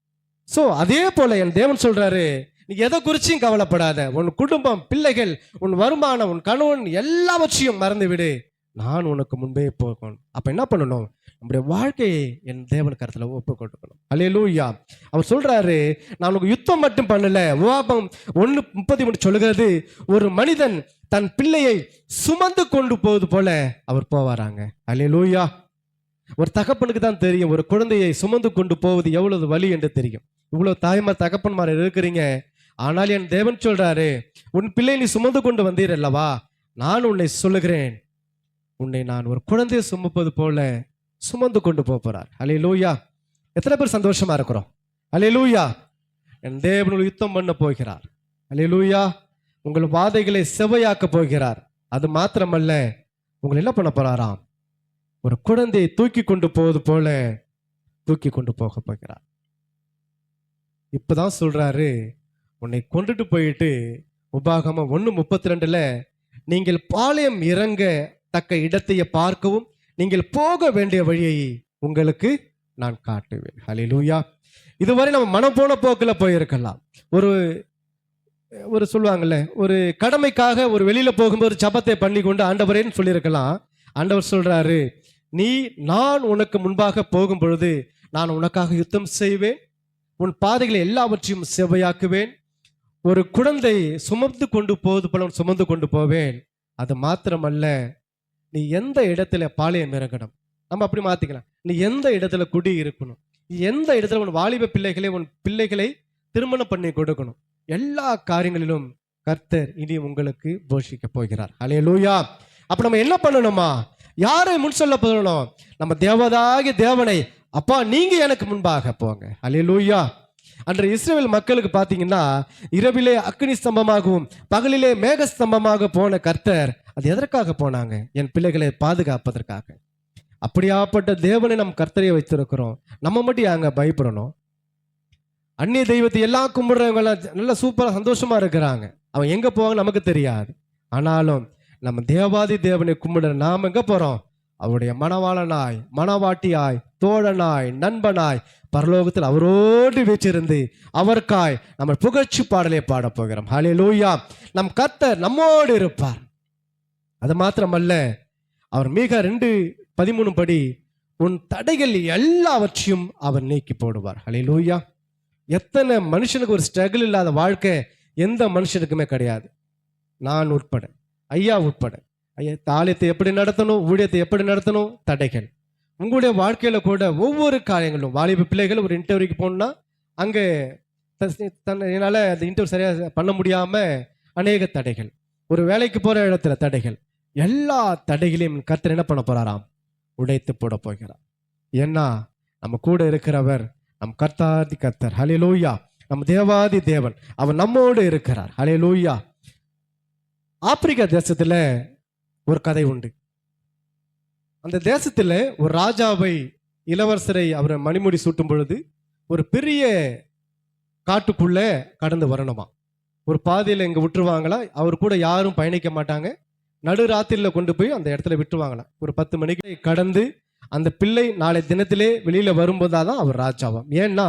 ஸோ அதே போல என் தேவன் சொல்றாரு, நீ எதை குறிச்சும் கவலைப்படாத. உன் குடும்பம், பிள்ளைகள், உன் வருமானம், உன் கணவன் எல்லாவற்றையும் மறந்து விடு. நான் உனக்கு முன்பே போகணும். அப்ப என்ன பண்ணணும்? நம்முடைய வாழ்க்கையை என் தேவன் கருத்துல ஒப்பு கொடுக்கணும். அல்லேலூயா. அவர் சொல்றாரு, நான் உனக்கு யுத்தம் மட்டும் பண்ணல. உபாகமம் 1:33 சொல்லுகிறது, ஒரு மனிதன் தன் பிள்ளையை சுமந்து கொண்டு போவது போல அவர் போவாராங்க. அல்லேலூயா. ஒரு தகப்பனுக்கு தான் தெரியும் ஒரு குழந்தையை சுமந்து கொண்டு போவது எவ்வளவு வலி என்று தெரியும். இவ்வளவு தாய்மார் தகப்பன்மார் இருக்கிறீங்க, ஆனால் என் தேவன் சொல்றாரு, உன் பிள்ளை நீ சுமந்து கொண்டு வந்தீர் அல்லவா, நான் உன்னை சொல்லுகிறேன், உன்னை நான் ஒரு குழந்தையை சுமப்பது போல சுமந்து கொண்டு போறார். அல்லேலூயா. எத்தனை பேர் சந்தோஷமா இருக்கிறோம்? அல்லேலூயா. என் தேவன் யுத்தம் பண்ண போகிறார். அல்லேலூயா. உங்கள் வாதைகளை செவ்வையாக்க போகிறார். அது மாத்திரமல்ல, உங்களை என்ன பண்ண போறாராம்? ஒரு குழந்தையை தூக்கி கொண்டு போவது போல தூக்கி கொண்டு போக போகிறார். இப்பதான் சொல்றாரு, உன்னை கொண்டுட்டு போயிட்டு உபாகமம் 1:32 நீங்கள் பாளையம் இறங்க தக்க இடத்தையே பார்க்கவும் நீங்கள் போக வேண்டிய வழியை உங்களுக்கு நான் காட்டுவேன். ஹல்லேலூயா. இதுவரை நம்ம மனம் போன போக்கில் போயிருக்கலாம். ஒரு சொல்லுவாங்கல்ல, ஒரு கடமைக்காக ஒரு வெளியில போகும்போது ஜபத்தை பண்ணி கொண்டு ஆண்டவரேன்னு சொல்லியிருக்கலாம். ஆண்டவர் சொல்றாரு, நான் உனக்கு முன்பாக போகும் பொழுது நான் உனக்காக யுத்தம் செய்வேன், உன் பாதைகளை எல்லாவற்றையும் செவ்வையாக்குவேன், ஒரு குழந்தை சுமந்து கொண்டு போவது போல சுமந்து கொண்டு போவேன். அது மாத்திரமல்ல, நீ எந்த இடத்துல பாளையம் இறங்கணும், நம்ம அப்படி மாத்திக்கலாம், நீ எந்த இடத்துல குடி இருக்கணும், நீ எந்த இடத்துல உன் வாலிப பிள்ளைகளை, உன் பிள்ளைகளை திருமணம் பண்ணி கொடுக்கணும், எல்லா காரியங்களிலும் கர்த்தர் இனி உங்களுக்கு போஷிக்க போகிறார். அல்லேலூயா. அப்ப நம்ம என்ன பண்ணணுமா? யாரை முன் சொல்ல போகணும்? நம்ம தேவதாகிய தேவனை, அப்பா நீங்க எனக்கு முன்பாக போங்க. அல்லேலூயா. அன்று இஸ்ரவேல் மக்களுக்கு பார்த்தீங்கன்னா, இரவிலே அக்னி ஸ்தம்பமாகவும் பகலிலே மேக ஸ்தம்பமாக போன கர்த்தர் அது எதற்காக போனாங்க? என் பிள்ளைகளை பாதுகாப்பதற்காக. அப்படியாப்பட்ட தேவனை நம் கர்த்தரை வைத்திருக்கிறோம். நம்ம மட்டும் அங்க பயப்படணும்? அந்நிய தெய்வத்தை எல்லாம் கும்பிடுறவங்க நல்லா சூப்பரா சந்தோஷமா இருக்கிறாங்க. அவன் எங்க போவாங்க நமக்கு தெரியாது. ஆனாலும் நம்ம தேவாதி தேவனை கும்பிட நாம் எங்க போறோம்? அவருடைய மணவாளனாய், மணவாட்டியாய், தோழனாய், நண்பனாய் பரலோகத்தில் அவரோடு வீற்றிருந்து அவருக்காய் நம்ம புகழ்ச்சி பாடலை பாட போகிறோம். ஹல்லேலூயா. நம் கர்த்தர் நம்மோடு இருப்பார். அது மாத்திரமல்ல, அவர் மீகா 2:13 படி உன் தடைகள் எல்லாவற்றையும் அவர் நீக்கி போடுவார். ஹல்லேலூயா. எத்தனை மனுஷனுக்கு ஒரு ஸ்ட்ரகிள் இல்லாத வாழ்க்கை எந்த மனுஷனுக்குமே கிடையாது. நான் உட்பட, ஐயா உட்பட. ஐயா, தாலியத்தை எப்படி நடத்தணும், ஊழியத்தை எப்படி நடத்தணும், தடைகள். உங்களுடைய வாழ்க்கையில கூட ஒவ்வொரு காரியங்களும், வாலிப பிள்ளைகள் ஒரு இன்டர்வியூக்கு போகணும்னா அங்கே என்னால் அந்த இன்டர்வியூ சரியாக பண்ண முடியாம அநேக தடைகள், ஒரு வேலைக்கு போற இடத்துல தடைகள், எல்லா தடைகளையும் கர்த்தர் என்ன பண்ண போறாராம்? உடைத்து போட போகிறார். ஏன்னா நம்ம கூட இருக்கிறவர் நம் கர்த்தாதி கர்த்தர். ஹல்லேலூயா. நம் தேவாதி தேவன், அவர் நம்மோடு இருக்கிறார். ஹல்லேலூயா. ஆப்பிரிக்கா தேசத்துல ஒரு கதை உண்டு. அந்த தேசத்துல ஒரு ராஜாவை, இளவரசரை அவர் மணிமுடி சூட்டும் பொழுது ஒரு பெரிய காட்டுக்குள்ள கடந்து வரணுமா. ஒரு பாதையில இங்க விட்டுருவாங்களா, அவர் கூட யாரும் பயணிக்க மாட்டாங்க. நடு ராத்திரில கொண்டு போய் அந்த இடத்துல விட்டுருவாங்களா. ஒரு 10 மணிக்கு கடந்து அந்த பிள்ளை நாளை தினத்திலே வெளியில வரும்போதாதான் அவர் ராஜாவாம். ஏன்னா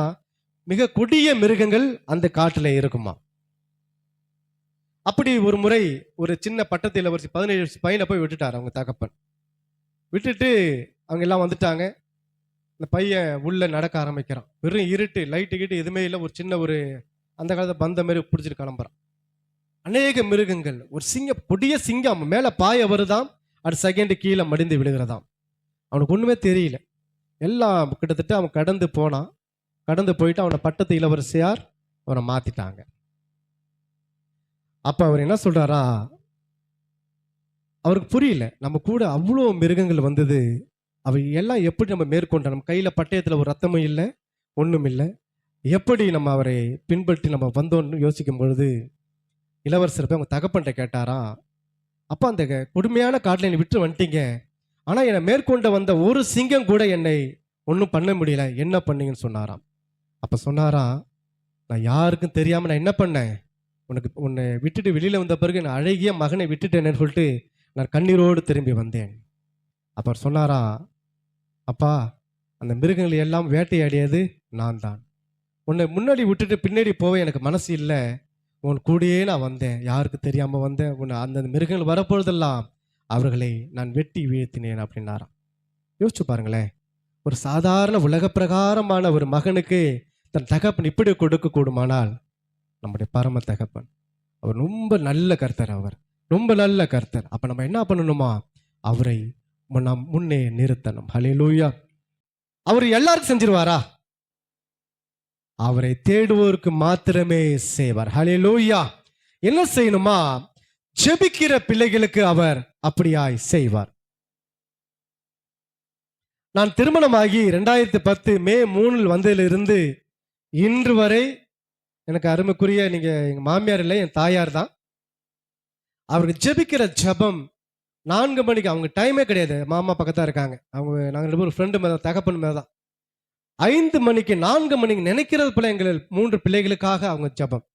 மிக கொடிய மிருகங்கள் அந்த காட்டுல இருக்குமா. அப்படி ஒரு முறை ஒரு சின்ன பட்டத்தில் ஒரு 17 வயசு பையனை போய் விட்டுட்டார் அவங்க தகப்பன். விட்டுட்டு அவங்க எல்லாம் வந்துட்டாங்க. இந்த பையன் உள்ள நடக்க ஆரம்பிக்கிறான். வெறும் இருட்டு, லைட்டு கீட்டு எதுவுமே இல்லை. ஒரு சின்ன ஒரு அந்த காலத்தை பந்த மாதிரி பிடிச்சிட்டு கிளம்புறான். அநேக மிருகங்கள், ஒரு சிங்கம், கொடிய சிங்கம் மேல பாய வருதாம். அது செகண்ட் கீழே மடிந்து விழுகிறதாம். அவனுக்கு ஒண்ணுமே தெரியல. எல்லாம் கிட்டத்தட்ட அவன் கடந்து போனான். கடந்து போயிட்டு அவனை பட்டத்து இளவரசியார் அவனை மாத்திட்டாங்க. அப்ப அவர் என்ன சொல்றாரா, அவருக்கு புரியல, நம்ம கூட அவ்வளோ மிருகங்கள் வந்தது, அவை எல்லாம் எப்படி நம்ம மேற்கொண்ட, நம்ம கையில பட்டயத்துல ஒரு ரத்தமும் இல்லை, ஒண்ணும் இல்லை, எப்படி நம்ம அவரை பின்பற்றி நம்ம வந்தோம்னு யோசிக்கும் பொழுது இளவரசர் போய் அவங்க தகப்பன்ட்ட கேட்டாரா, அப்பா அந்த கொடுமையான காட்டில் என்னை விட்டு வந்துட்டீங்க, ஆனா என்னை மேற்கொண்ட வந்த ஒரு சிங்கம் கூட என்னை ஒன்றும் பண்ண முடியல, என்ன பண்ணீங்கன்னு சொன்னாராம். அப்ப சொன்னாரா, நான் யாருக்கும் தெரியாம நான் என்ன பண்ணேன், உன்னை விட்டுட்டு வெளியில வந்த பிறகு நான் அழகிய மகனை விட்டுட்டேன்னு சொல்லிட்டு நான் கண்ணீரோடு திரும்பி வந்தேன். அப்ப அவர் சொன்னாரா, அப்பா அந்த மிருகங்களை எல்லாம் வேட்டையாடியது நான் தான், உன்னை முன்னாடி விட்டுட்டு பின்னாடி போவே எனக்கு மனசு இல்லை, உன் கூடயே நான் வந்தேன், யாருக்கு தெரியாம வந்தேன், உன்னை அந்த மிருகங்கள் வரப்பொழுதெல்லாம் அவர்களை நான் வெட்டி வீழ்த்தினேன் அப்படின்னாராம். யோசிச்சு பாருங்களேன், ஒரு சாதாரண உலக பிரகாரமான ஒரு மகனுக்கு தன் தகப்பன் இப்படி கொடுக்க கூடுமானால், நம்முடைய பரம தகப்பன் அவர் ரொம்ப நல்ல கர்த்தர், அவர் ரொம்ப நல்ல கர்த்தர். அப்ப நம்ம என்ன பண்ணணுமா, அவரை நாம் முன்னே நிறுத்தணும். ஹல்லேலூயா. அவர் எல்லாருக்கும் செஞ்சிருவாரா? அவரை தேடுவோருக்கு மாத்திரமே செய்வார். ஹல்லேலூயா. என்ன செய்யணுமா, ஜெபிக்கிற பிள்ளைகளுக்கு அவர் அப்படியாய் செய்வார். நான் திருமணமாகி 2010 மே 3 வந்ததிலிருந்து இன்று வரை எனக்கு அருமைக்குரிய, நீங்க எங்க மாமியார் இல்லை, என் தாயார் தான். அவருக்கு ஜெபிக்கிற ஜெபம் 4 மணிக்கு, அவங்க டைமே கிடையாது, மாமா பக்கத்தா இருக்காங்க, அவங்க நாங்கள் 2 பேரும் ஃப்ரெண்டு மேல தகப்பன் மேல தான். 5 மணிக்கு 4 மணிக்கு நினைக்கிறது போல எங்கள் 3 பிள்ளைகளுக்காக அவங்க ஜெபம்.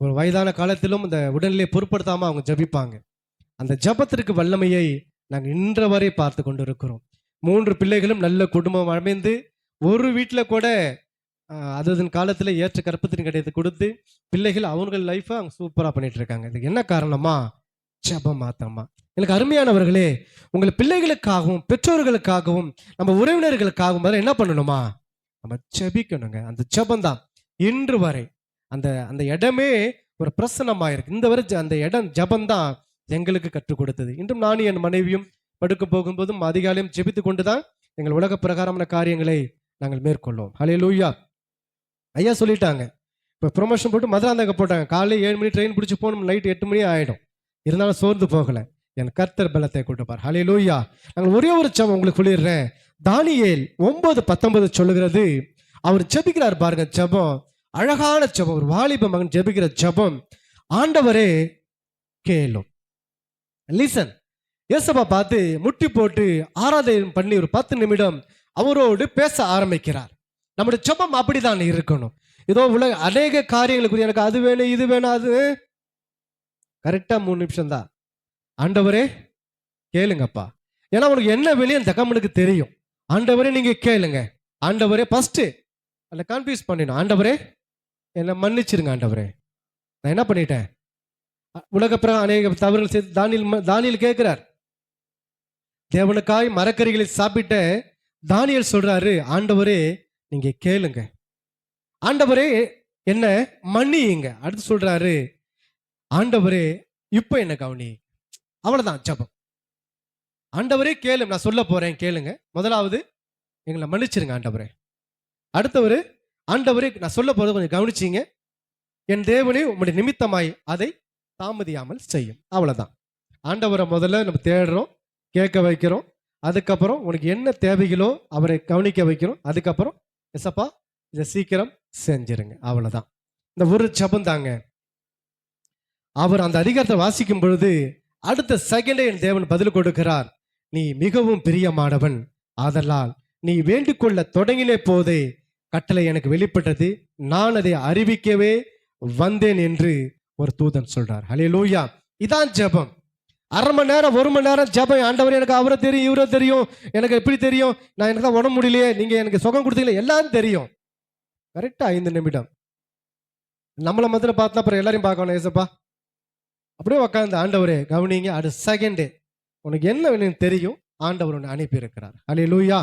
ஒரு வயதான காலத்திலும் இந்த உடல்நிலையை பொருட்படுத்தாம அவங்க ஜெபிப்பாங்க. அந்த ஜெபத்திற்கு வல்லமையை நாங்கள் இன்று வரை பார்த்து கொண்டு இருக்கிறோம். 3 பிள்ளைகளும் நல்ல குடும்பம் அமைந்து, ஒரு வீட்டில் கூட அதன் காலத்துல ஏற்ற கற்பத்தின் கிடையாது கொடுத்து பிள்ளைகள் அவங்க லைஃபை அவங்க சூப்பரா பண்ணிட்டு இருக்காங்க. இதுக்கு என்ன காரணமா, ஜெபம் மாத்திரமா. எனக்கு அருமையானவர்களே, உங்கள் பிள்ளைகளுக்காகவும் பெற்றோர்களுக்காகவும் நம்ம உறவினர்களுக்காகவும் என்ன பண்ணணுமா, நம்ம ஜெபிக்கணுங்க. அந்த ஜெபம் தான் இன்று வரை அந்த அந்த இடமே ஒரு பிரசன்னமா இருக்கு. இந்த வரை அந்த இடம் ஜெபம் தான் எங்களுக்கு கற்றுக் கொடுத்தது. இன்றும் நானும் என் மனைவியும் படுக்க போகும்போதும் அதிகாலையும் ஜெபித்து கொண்டுதான் எங்கள் உலக பிரகாரமான காரியங்களை நாங்கள் மேற்கொள்வோம். ஹல்லேலூயா. ஐயா சொல்லிட்டாங்க, இப்போ ப்ரொமோஷன் போட்டு மதுராந்தக போட்டாங்க, காலையில் 7 மணி ட்ரெயின் பிடிச்சி போகணும், நைட் 8 மணி ஆகிடும், இருந்தாலும் சோர்ந்து போகலை, என் கர்த்தர் பலத்தை கொடுப்பார். ஹல்லேலூயா. நாங்கள் ஒரே ஒரு ஜெபம் உங்களுக்கு சொல்லிடுறேன். தானியேல் 9:19 சொல்லுகிறது, அவர் ஜெபிக்கிறார் பாருங்க, ஜெபம் அழகான ஜெபம், ஒரு வாலிப மகன் ஜெபிக்கிற ஜெபம். ஆண்டவரே கேளும். லிசன். ஏசப்பா பார்த்து முட்டி போட்டு ஆராதனை பண்ணி ஒரு 10 நிமிடம் அவரோடு பேச ஆரம்பிக்கிறார். நம்முடைய ஜெபம் அப்படிதான் இருக்கணும். ஏதோ உலக அநேக காரியங்களுக்கு எனக்கு அது வேணும் இது வேணும், அது கரெக்டா 3 நிமிஷம் தான். ஆண்டவரே கேளுங்கப்பா, ஏன்னா உனக்கு என்ன வெளியே தகமனுக்கு தெரியும். ஆண்டவரே நீங்க கேளுங்க. ஆண்டவரே ஃபர்ஸ்ட் அதை கன்ஃபியூஸ் பண்ணிடணும். ஆண்டவரே என்னை மன்னிச்சிருங்க, ஆண்டவரே நான் என்ன பண்ணிட்டேன், உலகப்புறம் அநேக தவறுகள் செய்து தானியேல் கேட்கிறார். தேவனுக்காய் மரக்கறிகளை சாப்பிட்ட தானியேல் சொல்றாரு, ஆண்டவரே நீங்க கேளுங்க, ஆண்டவரே என்ன மன்னியுங்க. அடுத்து சொல்றாரு, ஆண்டவரே இப்ப என்ன கவனி. அவ்வளவுதான் ஜெபம். ஆண்டவரே கேளு, நான் சொல்ல போறேன் கேளுங்க. முதலாவது எங்களை மன்னிச்சிருங்க ஆண்டவரே. அடுத்தவர், ஆண்டவரே நான் சொல்ல போறது கொஞ்சம் கவனிச்சிங்க, என் தேவனே உம்முடைய நிமித்தமாய் அதை தாமதியாமல் செய்யும். அவ்வளவுதான். ஆண்டவரை முதல்ல நம்ம தேடுறோம், கேட்க வைக்கிறோம், அதுக்கப்புறம் உனக்கு என்ன தேவைகளோ அவரை கவனிக்க வைக்கிறோம், அதுக்கப்புறம் எசப்பா இதை சீக்கிரம் செஞ்சிருங்க. அவ்வளவுதான். இந்த ஒரு ஜெபம் தாங்க. அவர் அந்த அதிகாரத்தை வாசிக்கும் பொழுது அடுத்த செகண்டே என் தேவன் பதில் கொடுக்கிறார், நீ மிகவும் பிரியமானவன், ஆதலால் நீ வேண்டிக்கொள்ள தொடங்கின போதே கட்டளை எனக்கு வெளிப்பட்டது, நான் அதை அறிவிக்கவே வந்தேன் என்று ஒரு தூதன் சொல்றார். ஹல்லேலூயா. இதான் ஜெபம். அரை மணி நேரம் 1 மணி நேரம் ஜெபம். ஆண்டவர் எனக்கு அவரை தெரியும் இவரை தெரியும், எனக்கு எப்படி தெரியும், நான் எனக்கு தான் உடம்பு முடியலையே, நீங்க எனக்கு சுகம் கொடுத்தீங்களே, எல்லாம் தெரியும். கரெக்டாக 5 நிமிடம். நம்மளை மத்தியில் பார்த்தா அப்புறம் எல்லாரையும் பார்க்கணும். ஏசப்பா அப்படியே உட்காந்து ஆண்டவரே கவனிங்க. அடுத்த செகண்டே உனக்கு என்ன வேணும்னு தெரியும், ஆண்டவர் உன்னை அனுப்பி இருக்கிறார். அல்லேலூயா.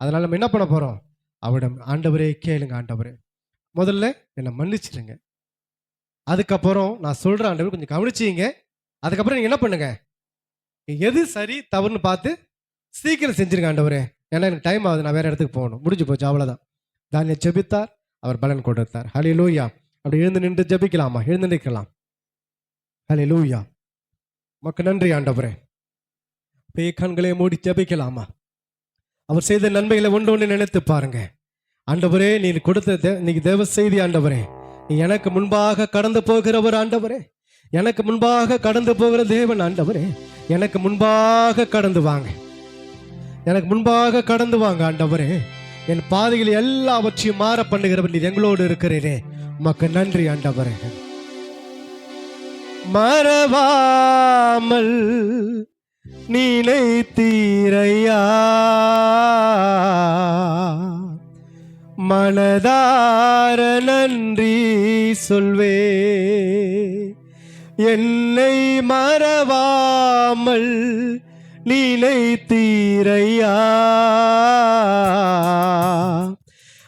அதனால நம்ம என்ன பண்ண போறோம்? அவரிடம் ஆண்டவரே கேளுங்க. ஆண்டவரே முதல்ல என்னை மன்னிச்சிடுங்க, அதுக்கப்புறம் நான் சொல்ற ஆண்டவர் கொஞ்சம் கவனிச்சிங்க, அதுக்கப்புறம் நீங்க என்ன பண்ணுங்க, எது சரி தவறுன்னு பார்த்து சீக்கிரம் செஞ்சிருங்க ஆண்டவரே, ஏன்னா எனக்கு டைம் ஆகுது, நான் வேற இடத்துக்கு போகணும். முடிஞ்சு போச்சு, அவ்வளவுதான். தானியேல் ஜெபித்தார், அவர் பலன் கொடுத்தார். ஹல்லேலூயா. அப்படி எழுந்து நின்று ஜெபிக்கலாமா? எழுந்து நிற்கலாம். ஹல்லேலூயா. உமக்கு நன்றி ஆண்டவரே. கண்களை மூடி ஜெபிக்கலாமா? அவர் செய்த நன்மைகளை ஒன்று நினைத்து பாருங்க. ஆண்டவரே நீர் கொடுத்த இன்னைக்கு தேவ செய்தி ஆண்டவரே, நீ எனக்கு முன்பாக கடந்து போகிறவர் ஆண்டவரே, எனக்கு முன்பாக கடந்து போகிற தேவன் ஆண்டவரே, எனக்கு முன்பாக கடந்து வாங்க, எனக்கு முன்பாக கடந்து வாங்க ஆண்டவரே. என் பாதையில் எல்லாவற்றையும் மாற பண்ணுகிறவர் நீர் எங்களோடு இருக்கிறீரே, உமக்கு நன்றி ஆண்டவரே. மறவாமல் நினைத்தீரையா, மனதார நன்றி சொல்வே, என்னை மறவாமல் நினைத்தீரையா,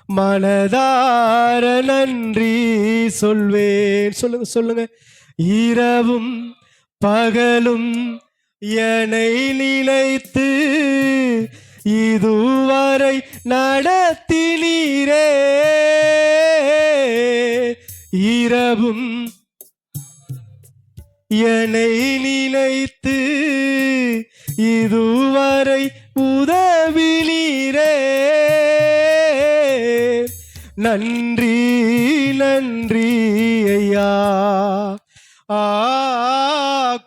மனதார நன்றி சொல்வேன். சொல்லுங்க சொல்லுங்க. இரவும் பகலும் என்னை நினைத்து இதுவரை நடத்தினீரே, இரவும் என்னை நினைத்து இதுவரை உதவினீரே, நன்றி நன்றி ஐயா.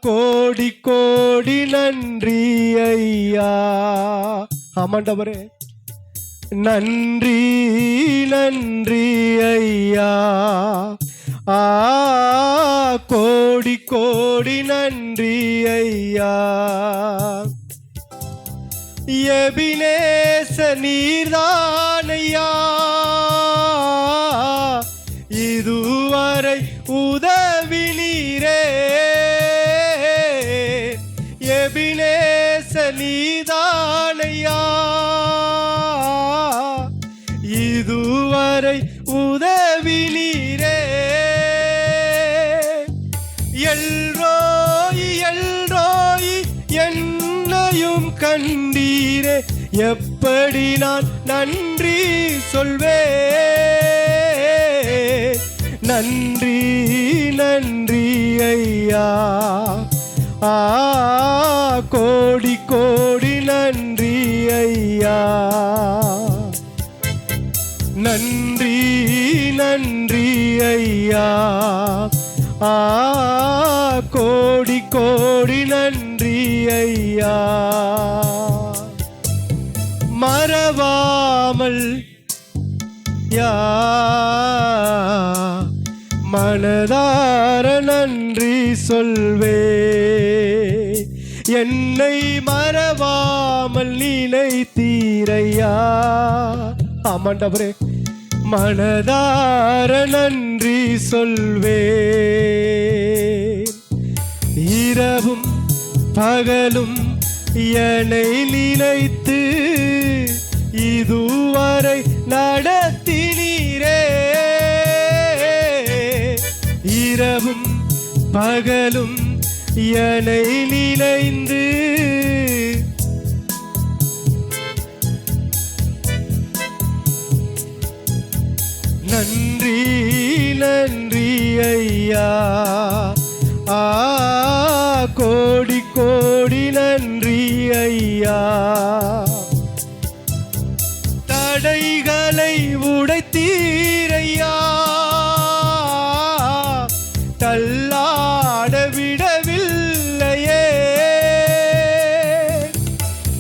கோடி கோடி நன்றி ஐயா. ஆமாண்டவரே நன்றி நன்றி ஐயா. கோடி கோடி நன்றி ஐயா. எபினேச நீர்தானையா, இதுவரை உதவினீரே, எபினேச நீர்தானையா, இதுவரை உதவினீரே, எல்ரோயி எல்ரோயி என்னையும் கண்டீரே, எப்படி நான் நன்றி சொல்வேன், நன்றி நன்றி ஐயா. கோடி கோடி நன்றி ஐயா. நன்றி நன்றி ஐயா. கோடி கோடி நன்றி ஐயா. மறவாமல் யா, மனதார நன்றி சொல்வே, என்னை மறவாமல் நினைத்தீரையா. ஆமாண்டவரே மனதார நன்றி சொல்வே, இரவும் பகலும் என்னை நினைத்து இதுவரை நடத்தினீரே, இரவும் பகலும் என்னை நினைந்து நன்றி நன்றி ஐயா. கோடி கோடி நன்றி ஐயா. தடைகளை உடைத்தீரையா, தள்ளாட விடவில்லையே,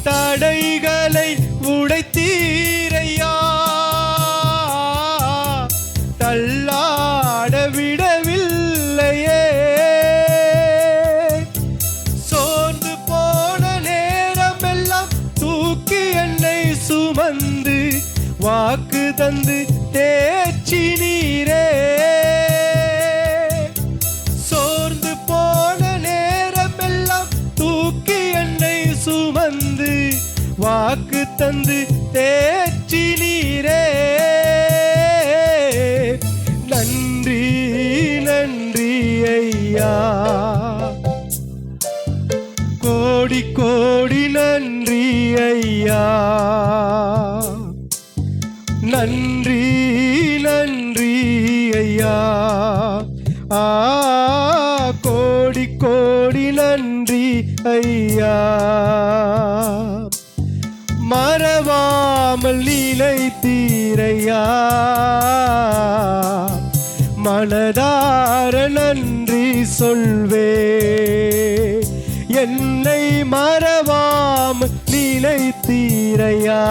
தடைகளை உடைத்தீரையா, தள்ளாட விடவில்லையே, சோர்ந்து போன நேரம் எல்லாம் தூக்கி என்னை சுமந்து வாக்கு தந்து தேற்றினீரே. சோர்ந்து போன நேரமெல்லாம் தூக்கி என்னை சுமந்து வாக்கு தந்து தேற்றினீரே. நன்றி நன்றி ஐயா, கோடி கோடி நன்றி ஐயா. நன்றி நன்றி ஐயா, கோடி கோடி நன்றி ஐயா. மறவாமல் நிலைத்தீரையா, மனதார நன்றி சொல்வே. என்னை மறவாமல் நிலைத்தீரையா,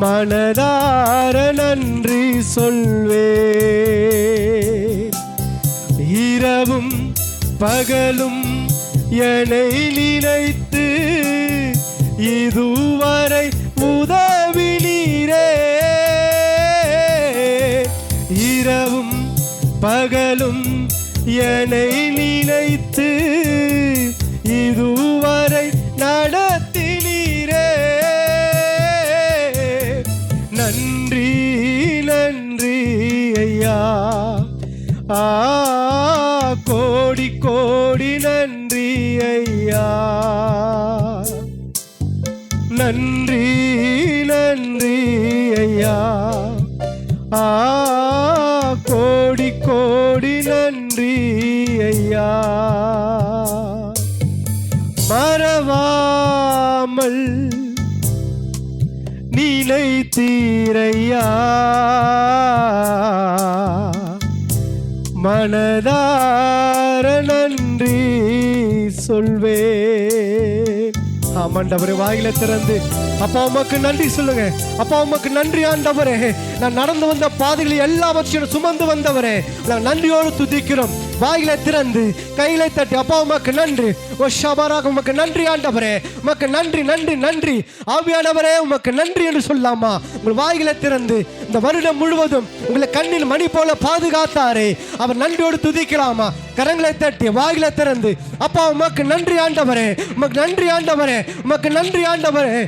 மனதார நன்றி சொல்வே. இரவும் பகலும் என்னை நினைத்து இதுவரை உதவினீரே. இரவும் பகலும் என்னை நினைத்து இதுவரை நடத்தினீரே. நன்றி நன்றி ஐயா, கோடி கோடி நன்றி ஐயா. நன்றி நன்றி ஐயா, கோடி கோடி நன்றி ஐயா. மறவாமல் நிலைத்தீரையா, மனதார நன்றி சொல்வே. ஆமாண்டவரே, வாயில திறந்து அப்பா உமக்கு நன்றி சொல்லுங்க. அப்பா உமக்கு நன்றி ஆண்டவரே. நான் நடந்து வந்த பாதைகளை எல்லாவற்றையும் சுமந்து வந்தவரே, நான் நன்றியோடு துதிக்கிறோம். வாயில திறந்து கையில தட்டி அப்பா உமக்கு நன்றி. ஓ ஷபராக உமக்கு நன்றி ஆண்டவரே, உமக்கு நன்றி நன்றி நன்றி. ஆவியானவரே உமக்கு நன்றி என்று சொல்லாமா? உங்கள் வாயில திறந்து இந்த வருடம் முழுவதும் உங்களை கண்ணில் மணி போல பாதுகாத்தாரே, அவர் நன்றியோடு துதிக்கலாமா? கரங்களை தட்டி வாயில திறந்து அப்பா உமக்கு நன்றி ஆண்டவரே, உமக்கு நன்றி ஆண்டவரே, உமக்கு நன்றி ஆண்டவரே.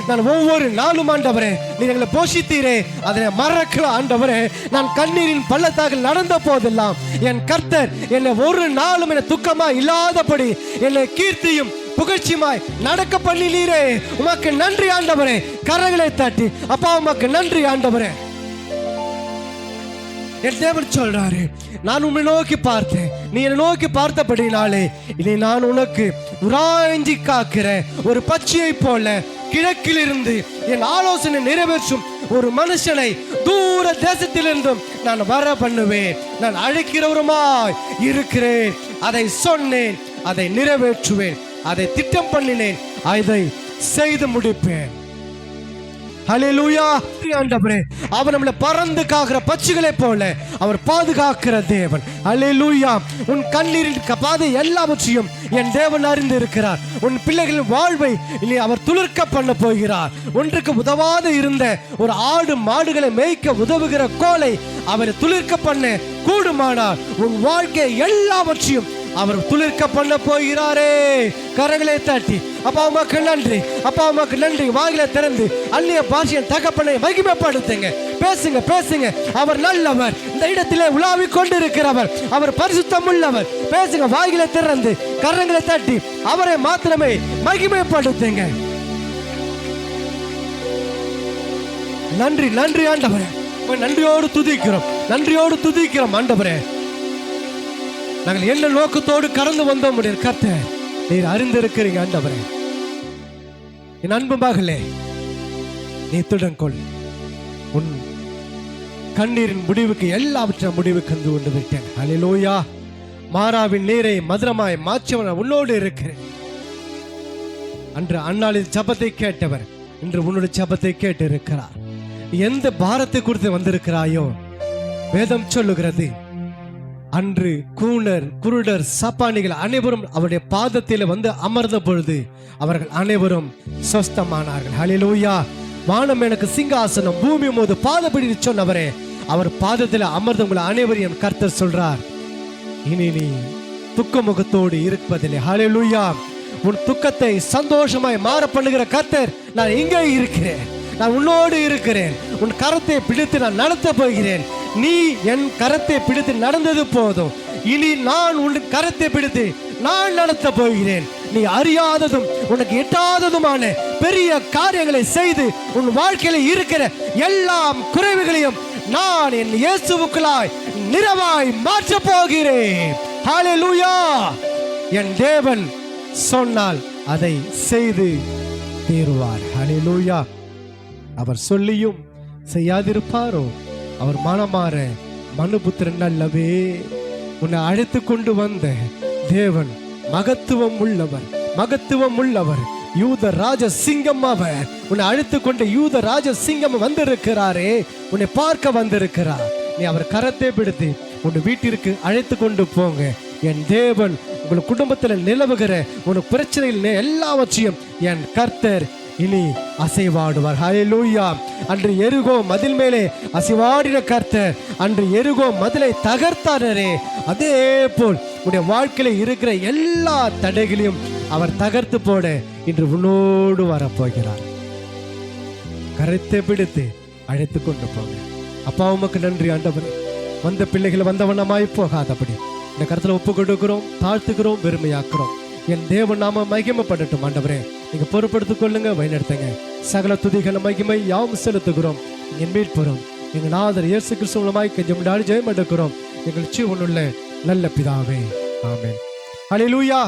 நான் ஒவ்வொரு நாளும் ஆண்டவரே நீர் எங்களை போஷித்தீரே, அதனை மறக்கல ஆண்டவரே. நான் கண்ணீரின் பள்ளத்தாக்கில் நடந்த போதெல்லாம் என் கர்த்தர் என்னை ஒரு நாளும் என துக்கமா இல்லாதபடி என்னை கீர்த்தியும் புகழ்ச்சியுமாய் நடக்க பண்ணினீரே. உமக்கு நன்றி ஆண்டவரே. கரங்களை தட்டி அப்பா உமக்கு நன்றி ஆண்டவரே. என் தேவன் சொல்றாரு, நான் உன்னை நோக்கி பார்த்தேன், நீ என்னை நோக்கி பார்த்தபடினாலே இனி நான் உனக்கு உராய்ஞ்சி காக்கிற ஒரு பச்சையை போல கிழக்கிலிருந்து என் ஆலோசனை நிறைவேற்றும் ஒரு மனுஷனை தூர தேசத்திலிருந்தும் நான் வர பண்ணுவேன். நான் அழைக்கிறவருமாய் இருக்கிறேன். அதை சொன்னேன், அதை நிறைவேற்றுவேன், அதை திட்டம் பண்ணினேன், அதை செய்து முடிப்பேன். ஹல்லேலூயா. ஆண்டவரே, அவர் நம்மளை பறந்து காக்கிற பட்சிகளை போல அவர் பாதுகாக்கிற தேவன். ஹல்லேலூயா. உன் கண்ணீரின் பாதை எல்லாவற்றையும் என் தேவன் அறிந்து இருக்கிறார். உன் பிள்ளைகளின் வாழ்வை இனி அவர் துளிர்க்க பண்ண போகிறார். ஒன்றுக்கு உதவாத இருந்த ஒரு ஆடு மாடுகளை மேய்க்க உதவுகிற கோலை அவர் துளிர்க்க பண்ண கூடுமானார். உன் வாழ்க்கை எல்லாவற்றையும் அவர் துளிர்க்க பண்ண போகிறாரே. கரங்களை தட்டி அப்பா உமக்கு நன்றி, அப்பா உமக்கு நன்றி. வாயில திறந்து அந்நிய பாஷையின் தகப்பனை மகிமைப்படுத்துங்க. பேசுங்க பேசுங்க. அவர் நல்லவர், இந்த இடத்திலே உலாவிக் கொண்டிருக்கிறவர், அவர் பரிசுத்தம் உள்ளவர். பேசுங்க, வாயில திறந்து கரங்களை தட்டி அவரை மாத்திரமே மகிமைப்படுத்துங்க. நன்றி நன்றி ஆண்டவரே. நன்றியோடு துதிக்கிறோம், நன்றியோடு துதிக்கிறோம் ஆண்டவரே. நாங்கள் என்ன நோக்கத்தோடு கடந்து வந்தோம் முடியும் கர்த்தர் நீர் அறிந்திருக்கிறீங்க ஆண்டவரே. என் அன்பு மகளே, நீ துடங்கொள். உன் கண்ணீரின் முடிவுக்கு எல்லாவற்றை முடிவுக்கு வந்து கொண்டு விட்டேன். ஹல்லேலூயா. மாறாவின் நீரை மதுரமாய் மாற்றியவன் உன்னோடு இருக்கிறேன். அன்று அன்னாளின் ஜபத்தை கேட்டவர் இன்று உன்னுடைய ஜபத்தை கேட்டு இருக்கிறார். எந்த பாரத்தை குறித்து வந்திருக்கிறாயோ வேதம் சொல்லுகிறது, அன்று கூணர், குருடர், சப்பானிகள் அனைவரும் அவருடைய பாதத்தில் வந்து அமர்ந்த பொழுது அவர்கள் அனைவரும் சொஸ்தமானார்கள். ஹல்லேலூயா. வானம் எனக்கு சிங்காசனம், பூமி மோது பாதப்படி சொன்னவரே, அவர் பாதத்தில் அமர்ந்தவங்களை அனைவரையும் கர்த்தர் சொல்றார், இனி நீ துக்க முகத்தோடு இருப்பதில்லை. ஹல்லேலூயா. உன் துக்கத்தை சந்தோஷமாய் மாற பண்ணுகிற கர்த்தர் நான் இங்கே இருக்கிறேன், நான் உன்னோடு இருக்கிறேன், உன் கரத்தை பிடித்து நான் நடத்த போகிறேன். நீ என் கரத்தை பிடித்து நடந்தது போதும், இனி நான் உன் கரத்தை பிடித்து நான் நடத்த போகிறேன். நீ அறியாததும் உனக்கு எட்டாததுமான பெரிய காரியங்களை செய்து உன் வாழ்க்கையில இருக்கிற எல்லா குறைவுகளையும் நான் என் இயேசுவுக்குள்ளாய் நிறைவாய் மாற்ற போகிறேன். ஹல்லேலூயா. என் தேவன் சொன்னால் அதை செய்து தீருவார். ஹல்லேலூயா. அவர் சொல்லியும் செய்யாதிருப்பாரோ? அவர் மனமாற மனுபுத்திரன் அல்லவே. உன்னை அழைத்து கொண்டு வந்த தேவன் மகத்துவம் உள்ளவர், மகத்துவம் உள்ளவர். யூத ராஜ சிங்கம் அவர். உன்னை அழைத்து கொண்டு யூத ராஜ சிங்கம் வந்திருக்கிறாரே, உன்னை பார்க்க வந்திருக்கிறார். நீ அவர் கரத்தை பிடித்து உன் வீட்டிற்கு அழைத்து கொண்டு போங்க. என் தேவன் உங்கள் குடும்பத்தில் நிலவுகிற உன் பிரச்சனையில் எல்லாவற்றையும் என் கர்த்தர் இனி அசைவாடுவார். ஹல்லேலூயா. அன்று எரிகோ மதில் மேலே அசைவாடின கர்த்தர் அன்று எரிகோ மதிலை தகர்த்தாரே, அதே போல் உன்னுடைய வாழ்க்கையில இருக்கிற எல்லா தடைகளையும் அவர் தகர்த்து போட இன்று உன்னோடு வரப்போகிறார். கரத்தை பிடித்து அழைத்து கொண்டு போங்க. அப்பா உமக்கு நன்றி ஆண்டவரே. வந்த பிள்ளைகள் வந்தவண்ணமாய் போகாதபடி இந்த கருத்துல ஒப்பு கொடுக்கிறோம், தாழ்த்துக்கிறோம், பெருமையாக்குறோம். என் தேவன் நாம மகிமைப்படட்டும் ஆண்டவரே. நீங்க பொறுப்படுத்திக் கொள்ளுங்க, வழிநடத்துங்க. சகல துதிகள் மகிமை யாவும் செலுத்துகிறோம். என் மீட்பெறும் எங்கள் நாதர் இயேசு கிறிஸ்து மூலமாய் கெஞ்சும் ஜெயம் எடுக்கிறோம் எங்கள் ஜீவனுள்ள நல்ல பிதாவே. ஆமென். ஹல்லேலூயா.